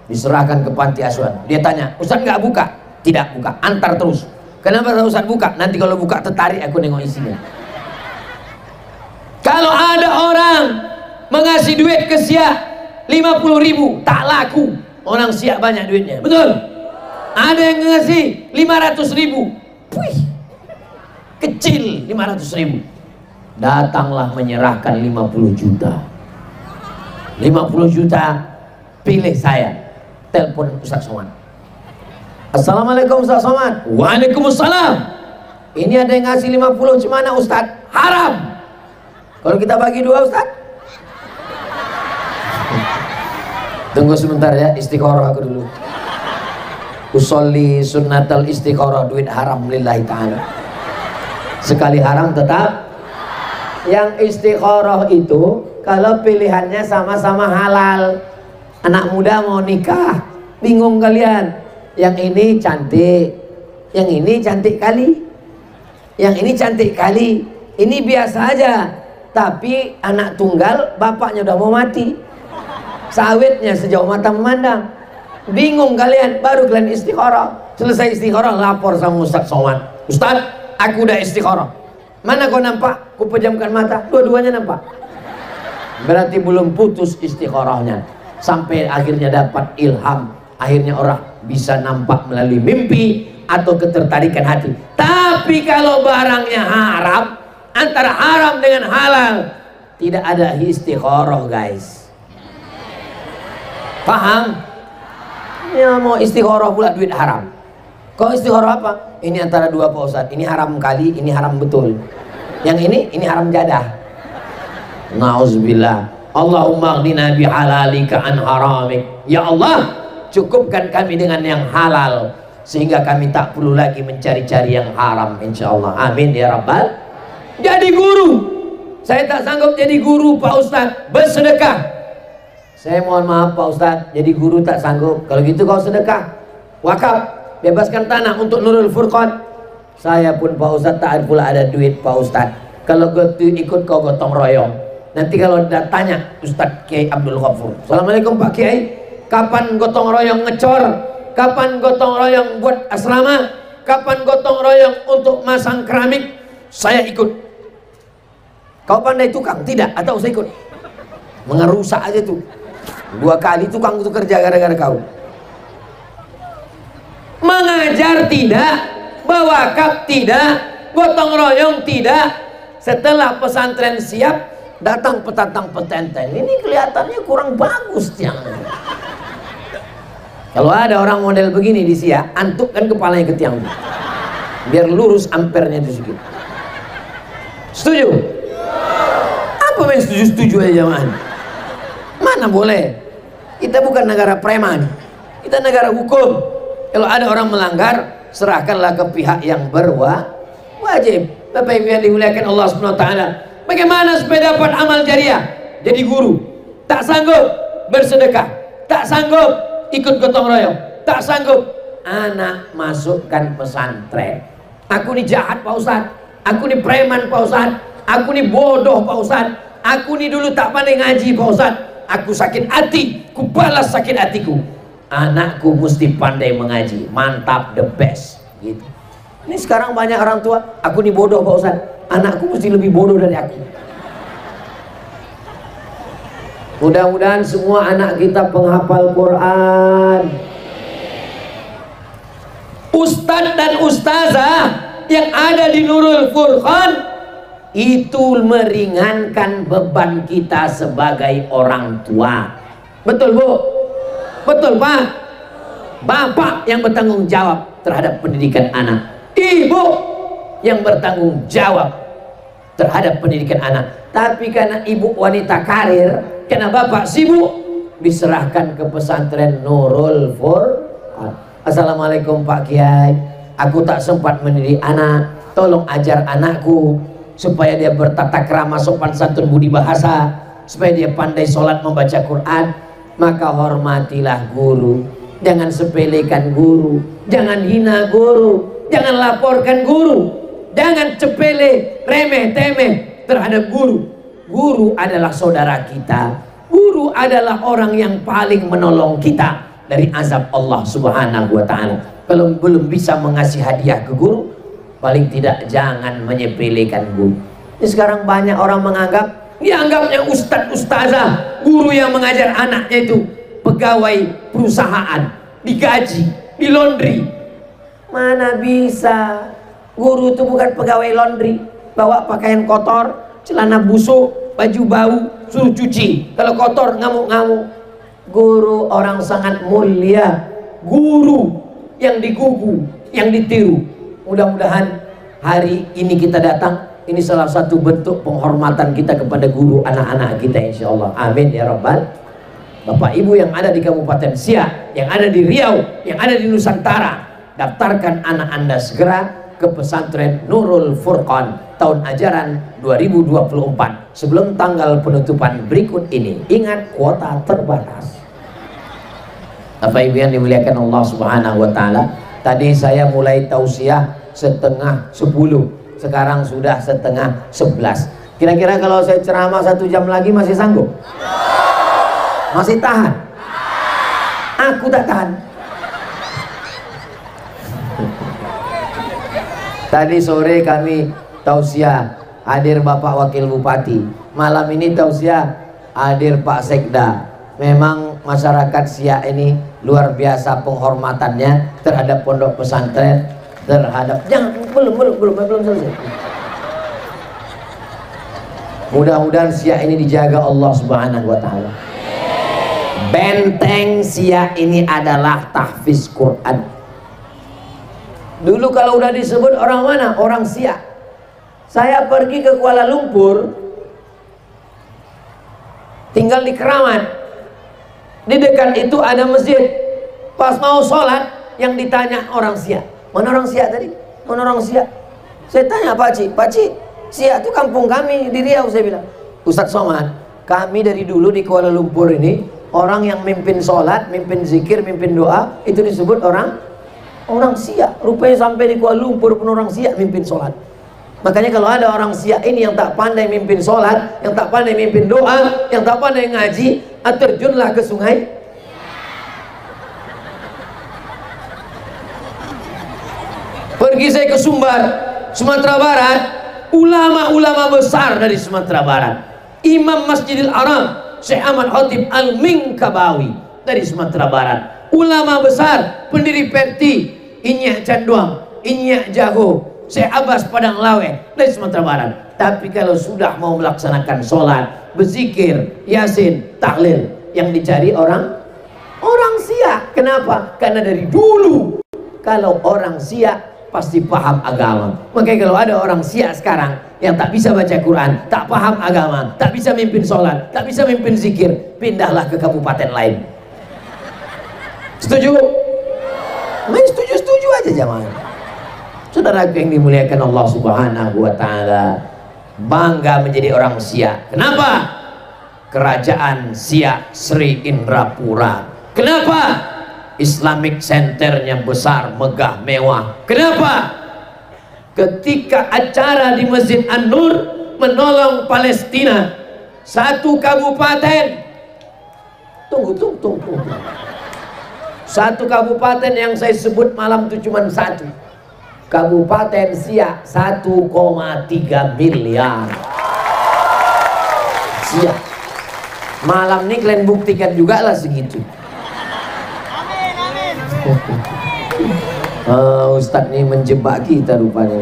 Diserahkan ke panti asuhan. Dia tanya, Ustaz nggak buka? Tidak buka, antar terus. Kenapa Ustaz buka? Nanti kalau buka tertarik aku nengok isinya. Kalau ada orang mengasih duit ke Siak 50.000 tak laku, orang Siak banyak duitnya, betul? Ada yang ngasih 500.000, wih, kecil 500.000. Datanglah menyerahkan 50 juta. 50 juta, pilih saya. Telepon Ustaz Somad. Assalamualaikum Ustaz Somad. Waalaikumsalam. Ini ada yang ngasih 50, gimana Ustaz? Haram. Kalau kita bagi 2 Ustaz? Tunggu sebentar ya, istiqoroh aku dulu. Usolli sunnatal istiqoroh, duit haram lillahi ta'ala. Sekali haram tetap. Yang istiqoroh itu kalau pilihannya sama-sama halal. Anak muda mau nikah, bingung kalian. Yang ini cantik, yang ini cantik kali, yang ini cantik kali, ini biasa aja. Tapi anak tunggal, bapaknya udah mau mati, sawitnya sejauh mata memandang. Bingung kalian, baru kalian istiqoroh. Selesai istiqoroh, lapor sama Ustaz Somad. Ustaz, aku udah istiqoroh. Mana kau nampak? Ku pejamkan mata, dua-duanya nampak. Berarti belum putus istiqorohnya. Sampai akhirnya dapat ilham. Akhirnya orang bisa nampak melalui mimpi atau ketertarikan hati. Tapi kalau barangnya haram, antara haram dengan halal, tidak ada istiqoroh guys. Paham? Ya mau istiqoroh pula duit haram. Kau istiqoroh apa? Ini antara 2 Pak Ustaz. Ini haram kali, ini haram betul. Yang ini haram jadah. Nauzubillah. Allahumma aghnina bihalalika an haramik. Ya Allah, cukupkan kami dengan yang halal sehingga kami tak perlu lagi mencari-cari yang haram, insyaallah. Amin ya rabbal. Jadi guru, saya tak sanggup jadi guru Pak Ustaz, bersedekah. Saya mohon maaf Pak Ustaz, jadi guru tak sanggup. Kalau gitu kau sedekah, wakaf, bebaskan tanah untuk Nurul Furqan. Saya pun Pak Ustaz tak pula ada duit Pak Ustaz. Kalau ikut kau gotong royong. Nanti kalau tanya Ustaz Kiai Abdul Ghafur, Assalamualaikum Pak Kiai, kapan gotong royong ngecor? Kapan gotong royong buat asrama? Kapan gotong royong untuk masang keramik? saya ikut. Kau pandai tukang? Tidak. Atau saya ikut? Mengerusak aja tuh. 2 kali tukang itu kerja gara-gara kau. Mengajar tidak, bewakaf tidak, gotong royong tidak. Setelah pesantren siap, datang petantang petenteng. Ini kelihatannya kurang bagus tiang. Kalau ada orang model begini di Siak, antukkan kepalanya ke tiang, biar lurus ampernya di situ. Setuju? Apa yang setuju-setuju aja jamaah? Mana boleh? Kita bukan negara preman, kita negara hukum. Kalau ada orang melanggar, serahkanlah ke pihak yang berwajib. Bapak Ibu yang dimuliakan Allah Subhanahu wa taala, bagaimana supaya dapat amal jariah? Jadi guru, tak sanggup bersedekah, tak sanggup ikut gotong royong, tak sanggup, anak masukkan pesantren. Aku ini jahat Pak Ustadz, aku ini preman Pak Ustadz, aku ini bodoh Pak Ustadz, aku ini dulu tak pandai ngaji Pak Ustadz, aku sakit hati, ku balas sakit hatiku. Anakku mesti pandai mengaji, mantap, the best gitu. Ini sekarang banyak orang tua, aku ini bodoh Pak Ustadz, anakku mesti lebih bodoh dari aku. Mudah-mudahan semua anak kita penghafal Quran. Ustadz dan ustazah yang ada di Nurul Furqan itu meringankan beban kita sebagai orang tua. Betul Bu? Betul Pak? Bapak yang bertanggung jawab terhadap pendidikan anak, ibu yang bertanggung jawab terhadap pendidikan anak. Tapi karena ibu wanita karir, karena bapak sibuk, diserahkan ke pesantren Nurul Furqan. Assalamualaikum Pak Kiai, aku tak sempat mendidik anak, tolong ajar anakku supaya dia bertata krama, sopan santun, budi bahasa, supaya dia pandai sholat, membaca Quran. Maka hormatilah guru, jangan sepelekan guru, jangan hina guru, jangan laporkan guru, jangan sepele, remeh temeh terhadap guru. Guru adalah saudara kita, guru adalah orang yang paling menolong kita dari azab Allah Subhanahu wa ta'ala. Kalau belum bisa mengasih hadiah ke guru, paling tidak jangan menyepelekan guru. Ini sekarang banyak orang dianggapnya ustadz ustazah, guru yang mengajar anaknya itu pegawai perusahaan, digaji, di laundry. Mana bisa, guru itu bukan pegawai laundry, bawa pakaian kotor, celana busuk, baju bau, suruh cuci, kalau kotor ngamuk-ngamuk. Guru orang sangat mulia, guru yang digugu, yang ditiru. Mudah-mudahan hari ini kita datang, ini salah satu bentuk penghormatan kita kepada guru anak-anak kita, insya Allah. Amin ya Rabbal. Bapak Ibu yang ada di Kabupaten Siak, yang ada di Riau, yang ada di Nusantara, daftarkan anak Anda segera ke pesantren Nurul Furqan tahun ajaran 2024 sebelum tanggal penutupan berikut ini. Ingat, kuota terbatas. Bapak Ibu yang dimuliakan Allah Subhanahu wa ta'ala, tadi saya mulai tausiah setengah 10, sekarang sudah setengah 11. Kira-kira kalau saya ceramah 1 jam lagi masih sanggup? Masih tahan? Aku tak tahan. Tadi sore kami tausiah, hadir Bapak Wakil Bupati. Malam ini tausiah, hadir Pak Sekda. Memang masyarakat Siak ini luar biasa penghormatannya terhadap pondok pesantren, terhadap belum selesai. Mudah-mudahan Siak ini dijaga Allah Subhanahu wa ta'ala. Benteng Siak ini adalah tahfiz Quran. Dulu kalau udah disebut orang mana? Orang Siak. Saya pergi ke Kuala Lumpur, tinggal di Keramat. Di dekat itu ada masjid. Pas mau sholat, yang ditanya orang Siak. Mana orang Siak tadi? Mana orang Siak? Saya tanya Pak Cik, Siak itu kampung kami di Riau. Saya bilang, Ustadz Somad, kami dari dulu di Kuala Lumpur ini, orang yang mimpin sholat, mimpin zikir, mimpin doa, itu disebut orang Siak. Rupanya sampai di Kuala Lumpur pun orang Siak mimpin sholat. Makanya kalau ada orang Siak ini yang tak pandai mimpin sholat, yang tak pandai mimpin doa, yang tak pandai ngaji, terjunlah ke sungai. Pergi saya ke Sumbar, Sumatera Barat, ulama-ulama besar dari Sumatera Barat. Imam Masjidil Haram Syekh Ahmad Khatib Al-Minkabawi dari Sumatera Barat. Ulama besar, pendiri Perti, Inyak Canduang, Inyak Jago, Syekh Abbas Padang Lawe dari Sumatera Barat. Tapi kalau sudah mau melaksanakan sholat, berzikir, yasin, tahlil, yang dicari orang Siak. Kenapa? Karena dari dulu kalau orang Siak pasti paham agama. Makanya kalau ada orang Siak sekarang yang tak bisa baca Quran, tak paham agama, tak bisa mimpin sholat, tak bisa mimpin zikir, pindahlah ke kabupaten lain. Setuju? Main setuju-setuju aja jamaah. Saudara yang dimuliakan Allah Subhanahu wa Ta'ala, bangga menjadi orang Siak. Kenapa? Kerajaan Siak Sri Indrapura. Kenapa? Islamic Centernya besar, megah, mewah. Kenapa? Ketika acara di Masjid An-Nur menolong Palestina, satu kabupaten, tunggu. Satu kabupaten yang saya sebut malam itu cuma satu. Kabupaten Siak 1,3 miliar. Siak. Malam ini kalian buktikan juga lah segitu. Ustadz ini menjebak kita rupanya.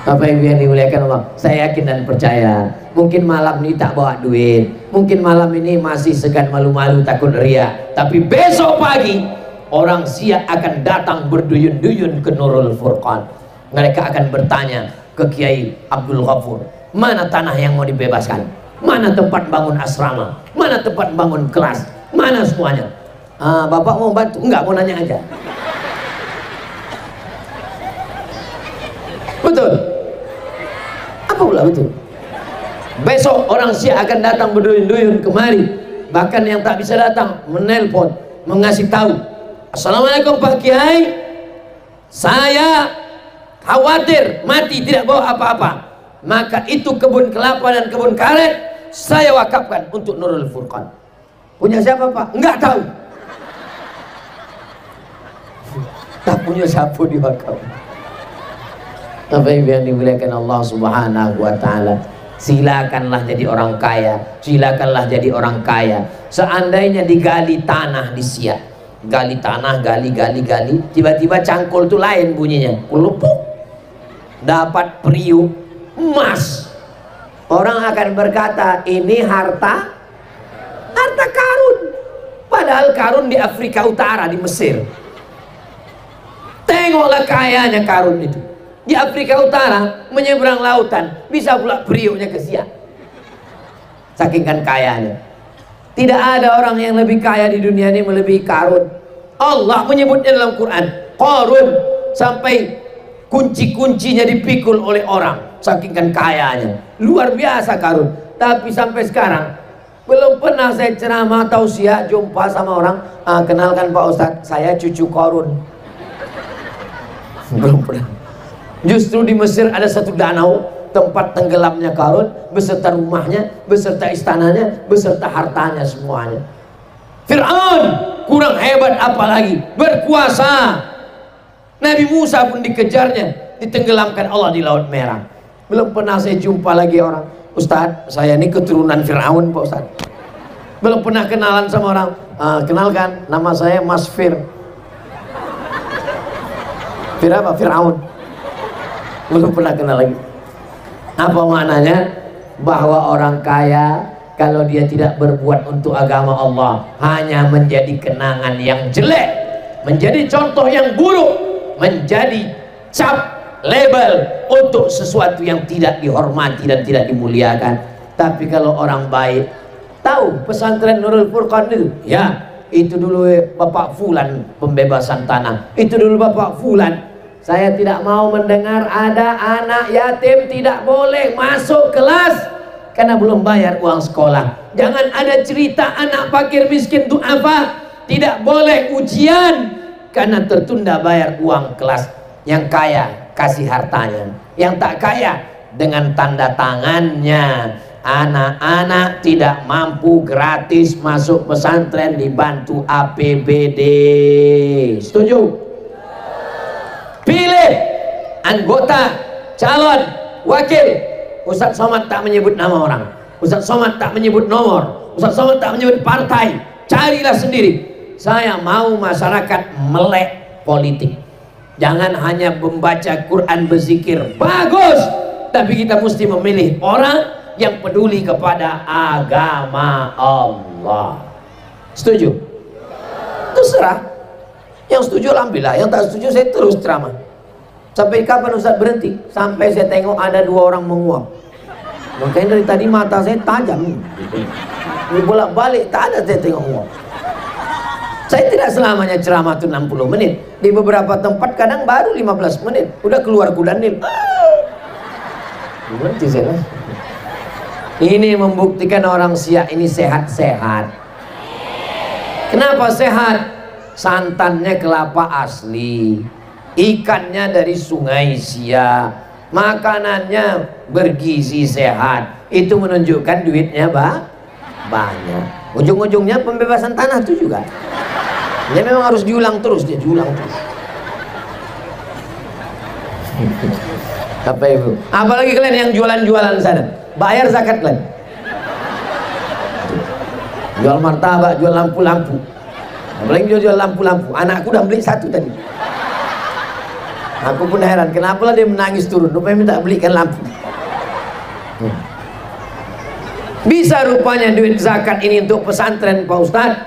Apa yang dimuliakan Allah, saya yakin dan percaya mungkin malam ini tak bawa duit, mungkin malam ini masih segan malu-malu takut riak, tapi besok pagi orang Siak akan datang berduyun-duyun ke Nurul Furqan. Mereka akan bertanya ke Kiai Abdul Ghafur, mana tanah yang mau dibebaskan, mana tempat bangun asrama, mana tempat bangun kelas, mana semuanya. Bapak mau bantu? Enggak, mau nanya aja. Betul? Apa pula betul? Besok orang Siak akan datang berduyun-duyun kemari. Bahkan yang tak bisa datang menelpon, mengasih tahu, Assalamualaikum Pak Kiai, saya khawatir mati tidak bawa apa-apa, maka itu kebun kelapa dan kebun karet saya wakafkan untuk Nurul Furqan. Punya siapa Pak? Enggak tahu. Tak punya siapa diwakaf. Apa yang dimuliakan Allah Subhanahu wa Ta'ala, silakanlah jadi orang kaya, silakanlah jadi orang kaya. Seandainya digali tanah di Siak, gali tanah, gali, tiba-tiba cangkul itu lain bunyinya, kelupuk, dapat periuk emas, orang akan berkata ini harta karun. Padahal karun di Afrika Utara, di Mesir. Tengoklah kayanya karun itu di Afrika Utara, menyeberang lautan, bisa pula periuknya ke Siak. Saking kan kayanya. Tidak ada orang yang lebih kaya di dunia ini melebihi Karun. Allah menyebutnya dalam Quran, Qarun, sampai kunci-kuncinya dipikul oleh orang, saking kan kayanya. Luar biasa Karun. Tapi sampai sekarang belum pernah saya ceramah tausiah jumpa sama orang, kenalkan Pak Ustadz, saya cucu Qarun. Belum pernah. Justru di Mesir ada satu danau tempat tenggelamnya Qarun, beserta rumahnya, beserta istananya, beserta hartanya semuanya. Fir'aun kurang hebat apalagi, berkuasa. Nabi Musa pun dikejarnya, ditenggelamkan Allah di Laut Merah. Belum pernah saya jumpa lagi orang, Ustadz saya ini keturunan Fir'aun Pak Ustadz. Belum pernah kenalan sama orang, kenalkan nama saya Mas Fir. Fir apa? Fir'aun. Belum pernah kenal lagi. Apa maknanya? Bahwa orang kaya kalau dia tidak berbuat untuk agama Allah, hanya menjadi kenangan yang jelek, menjadi contoh yang buruk, menjadi cap label untuk sesuatu yang tidak dihormati dan tidak dimuliakan. Tapi kalau orang baik tahu pesantren Nurul Furqan itu, ya itu dulu Bapak Fulan pembebasan tanah, itu dulu Bapak Fulan. Saya tidak mau mendengar ada anak yatim tidak boleh masuk kelas karena belum bayar uang sekolah. Jangan ada cerita anak fakir miskin du'afa tidak boleh ujian karena tertunda bayar uang kelas. Yang kaya kasih hartanya, yang tak kaya dengan tanda tangannya. Anak-anak tidak mampu gratis masuk pesantren dibantu APBD. Setuju? Pilih anggota calon wakil. Ustaz Somad tak menyebut nama orang, Ustaz Somad tak menyebut nomor, Ustaz Somad tak menyebut partai. Carilah sendiri. Saya mau masyarakat melek politik. Jangan hanya membaca Quran berzikir, bagus, tapi kita mesti memilih orang yang peduli kepada agama Allah. Setuju? Terserah. Yang setuju alhamdulillah, yang tak setuju saya terus ceramah. Sampai kapan Ustaz berhenti? Sampai saya tengok ada 2 orang menguap. Makanya dari tadi mata saya tajam. Ini bolak-balik tak ada saya tengok menguap. Saya tidak selamanya ceramah itu 60 menit. Di beberapa tempat kadang baru 15 menit. Udah keluar kudanil. Ini membuktikan orang Syiah ini sehat-sehat. Kenapa sehat? Santannya kelapa asli, ikannya dari sungai Syiah, makanannya bergizi sehat. Itu menunjukkan duitnya banyak. Ujung-ujungnya pembebasan tanah itu juga. Dia memang harus diulang terus, dia diulang terus. Apa itu? Apalagi kalian yang jualan-jualan sana, bayar zakat kalian. Jual martabak, jual lampu-lampu. Apalagi jual lampu-lampu. Anakku udah beli 1 tadi. Aku pun heran, kenapa lah dia menangis turun. Rupanya minta belikan lampu. Bisa rupanya duit zakat ini untuk pesantren Pak Ustadz.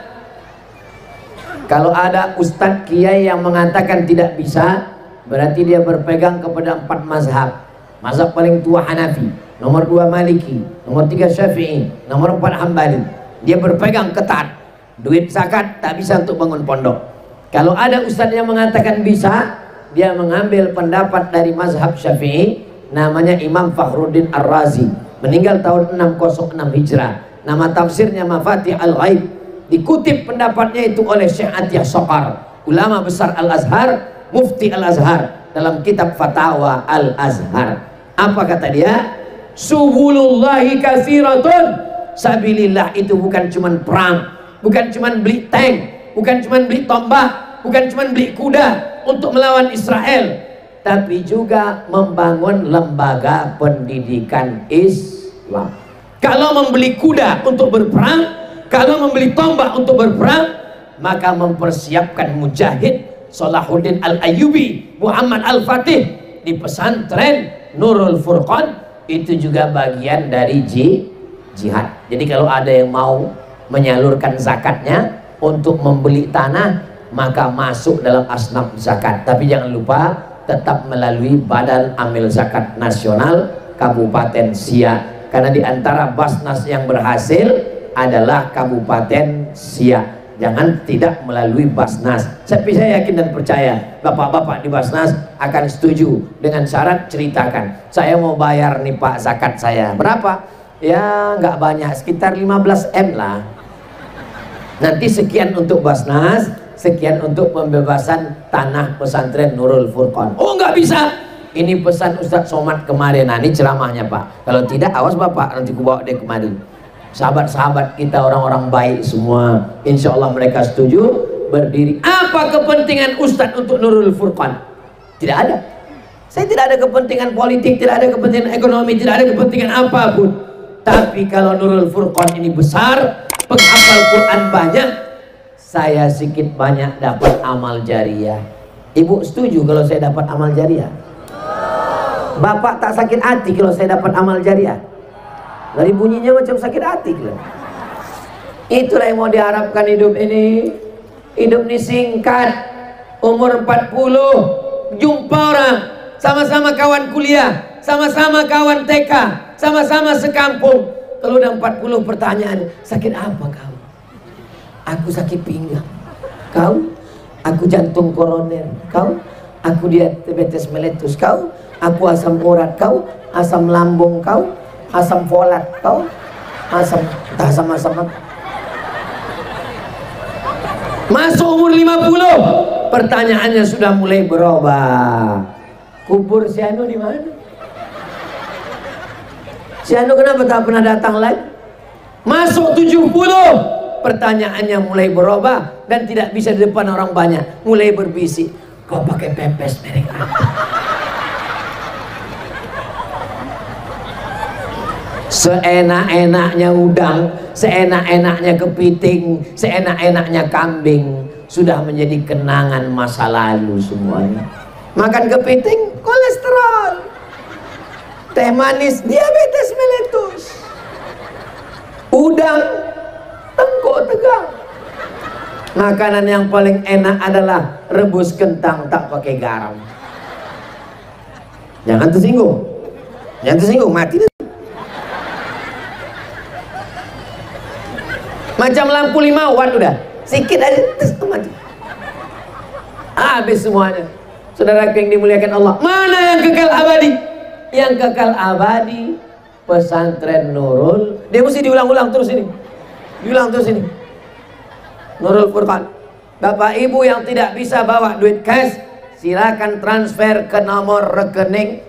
Kalau ada Ustadz Kiai yang mengatakan tidak bisa, berarti dia berpegang kepada 4 mazhab. Mazhab paling tua Hanafi, nomor 2 Maliki, nomor 3 Syafi'i, nomor 4 Hambali. Dia berpegang ketat. Duit zakat tak bisa untuk bangun pondok. Kalau ada Ustadz yang mengatakan bisa, dia mengambil pendapat dari mazhab Syafi'i, namanya Imam Fakhruddin Ar-Razi, meninggal tahun 606 Hijrah. Nama tafsirnya Mafatih Al-Ghaib. Dikutip pendapatnya itu oleh Syekh Atiyah Soqar, ulama besar Al-Azhar, mufti Al-Azhar, dalam kitab Fatawa Al-Azhar. Apa kata dia? Subulullahi katsiratun. Sabilillah itu bukan cuman perang, bukan cuman beli tank, bukan cuman beli tombak, bukan cuman beli kuda untuk melawan Israel, tapi juga membangun lembaga pendidikan Islam. Kalau membeli kuda untuk berperang, kalau membeli tombak untuk berperang, maka mempersiapkan mujahid Salahuddin Al-Ayyubi, Muhammad Al-Fatih di pesantren Nurul Furqan, itu juga bagian dari jihad. Jadi kalau ada yang mau menyalurkan zakatnya untuk membeli tanah, maka masuk dalam asnaf zakat. Tapi jangan lupa tetap melalui Badan Amil Zakat Nasional Kabupaten Siak, karena di antara Basnas yang berhasil adalah Kabupaten Siak. Jangan tidak melalui Basnas. Tapi saya yakin dan percaya bapak-bapak di Basnas akan setuju dengan syarat ceritakan, saya mau bayar nih Pak zakat saya berapa? Ya nggak banyak, sekitar 15 M lah. Nanti sekian untuk Basnas, sekian untuk pembebasan tanah pesantren Nurul Furqan. Oh nggak bisa, ini pesan Ustadz Somad kemarin. Nah ini ceramahnya Pak, kalau tidak awas Bapak, nanti ku bawa dia kemari. Sahabat-sahabat kita orang-orang baik semua, insya Allah mereka setuju berdiri. Apa kepentingan Ustadz untuk Nurul Furqan? Tidak ada. Saya tidak ada kepentingan politik, tidak ada kepentingan ekonomi, tidak ada kepentingan apapun. Tapi kalau Nurul Furqan ini besar, penghafal Quran banyak, saya sedikit banyak dapat amal jariah. Ibu setuju kalau saya dapat amal jariah? Bapak tak sakit hati kalau saya dapat amal jariah? Dari bunyinya macam sakit hati kan? Itulah yang mau diharapkan hidup ini. Hidup ini singkat. Umur 40 jumpa orang, sama-sama kawan kuliah, sama-sama kawan TK, sama-sama sekampung. Kalau udah 40 pertanyaan, sakit apa kau? Aku sakit pinggang. Kau? Aku jantung koroner. Kau? Aku diabetes meletus. Kau? Aku asam urat. Kau? Asam lambung. Kau? Asam folat. Kau? Asam apa? Masuk umur 50, pertanyaannya sudah mulai berubah. Kubur si Anu di mana? Si Anu kenapa tak pernah datang lagi? Masuk 70, pertanyaannya mulai berubah dan tidak bisa di depan orang banyak. Mulai berbisik, kau pakai pempes merek apa? seenak-enaknya udang, seenak-enaknya kepiting, seenak-enaknya kambing, sudah menjadi kenangan masa lalu semuanya. Makan kepiting, kolesterol. Teh manis, diabetes meletus. Udang, tengkuk tegang. Makanan yang paling enak adalah rebus kentang tak pakai garam. Jangan tersinggung. Jangan tersinggung, mati. Macam lampu 5 watt udah. Sikit aja terus mati. Habis semuanya. Saudara yang dimuliakan Allah, mana yang kekal abadi? Yang kekal abadi pesantren Nurul. Dia mesti diulang-ulang terus ini. Diulang terus ini. Nurul Furqan. Bapak Ibu yang tidak bisa bawa duit cash, silakan transfer ke nomor rekening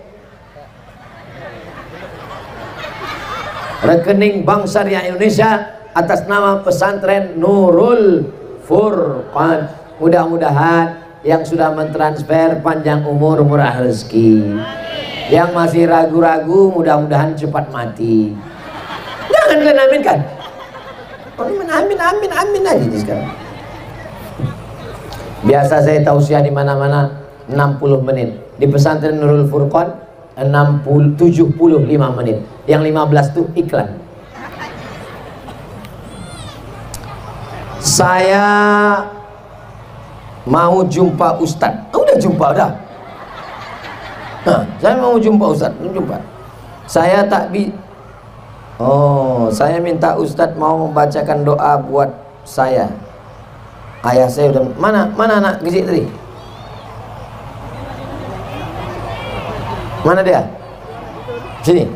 Bank Syariah Indonesia atas nama pesantren Nurul Furqan. Mudah-mudahan yang sudah mentransfer panjang umur, murah rezeki. Yang masih ragu-ragu mudah-mudahan cepat mati. Jangan kalian aminkan. Amin aja sekarang. Biasa saya tausiah di mana-mana 60 menit. Di pesantren Nurul Furqan 75 menit. Yang 15 tuh iklan. Saya mau jumpa Ustadz. Udah jumpa udah. Nah, saya mau jumpa Ustadz. Jumpa. Saya tak saya minta Ustadz mau membacakan doa buat saya. Ayah saya udah mana anak gizi tadi? Mana dia? Sini.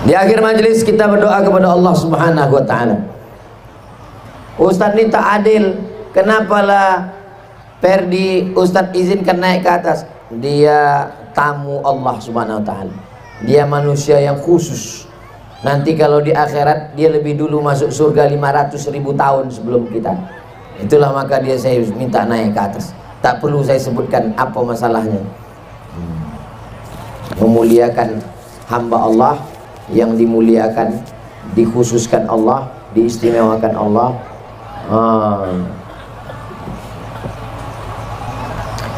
Di akhir majelis kita berdoa kepada Allah Subhanahu wa taala. Ustadz ini tak adil. Kenapalah Perdi Ustadz izinkan naik ke atas? Dia tamu Allah Subhanahu wa taala. Dia manusia yang khusus. Nanti kalau di akhirat dia lebih dulu masuk surga 500.000 tahun sebelum kita. Itulah maka saya minta naik ke atas. Tak perlu saya sebutkan apa masalahnya. Memuliakan hamba Allah, yang dimuliakan, dikhususkan Allah, diistimewakan Allah.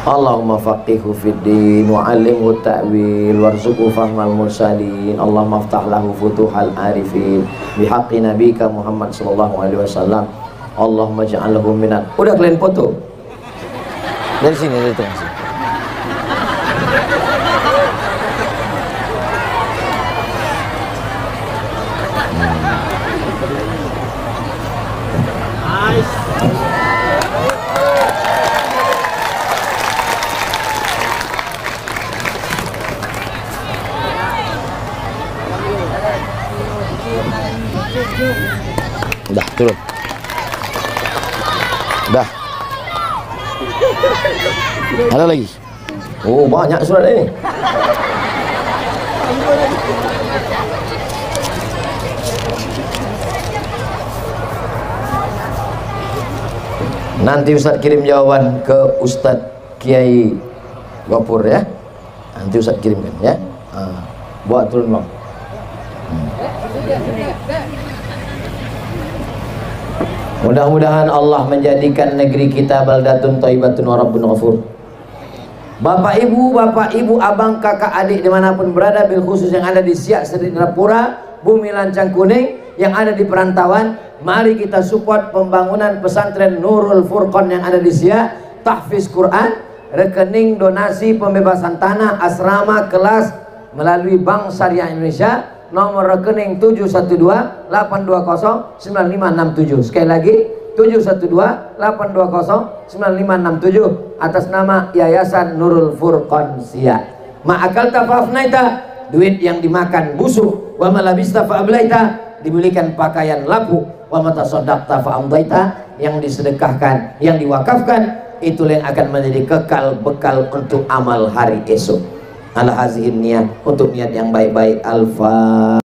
Allahumma faqihu fid din wa 'allimhu ta'wil warzuqhu fahmal mursalin. Allahumma aftah lahu futuhal arifin bihaqqi nabika Muhammad sallallahu alaihi wasallam. Allahumma ja'alhu minat. Udah kalian foto? Dari sini, dari tengah sini. Dah turun. Dah. Ada lagi? Oh, banyak surat ini. Nanti Ustadz kirim jawaban ke Ustadz Kiai Gopur ya. Nanti Ustadz kirimkan ya. Buat turun bang. Mudah-mudahan Allah menjadikan negeri kita baldatun thayyibatun wa rabbun ghafur. Bapak ibu, abang, kakak, adik dimanapun berada, bil khusus yang ada di Siak, Seri Indrapura, Bumi Lancang Kuning, yang ada di perantauan, mari kita support pembangunan pesantren Nurul Furqan yang ada di Siak, tahfiz Quran, rekening donasi pembebasan tanah, asrama, kelas melalui Bank Syariah Indonesia. Nomor rekening 712-820-9567. Sekali lagi 712-820-9567 atas nama Yayasan Nurul Furqan Siak. Ma'akal tafafnaita, duit yang dimakan busuk. Wa malabista fa'ablaita, dibelikan pakaian lapuk. Wa matasaddaqta fa'amdaita, yang disedekahkan, yang diwakafkan, itulah yang akan menjadi kekal bekal untuk amal hari esok. Ala hazihin niat, untuk niat yang baik-baik. Al-Fatihah.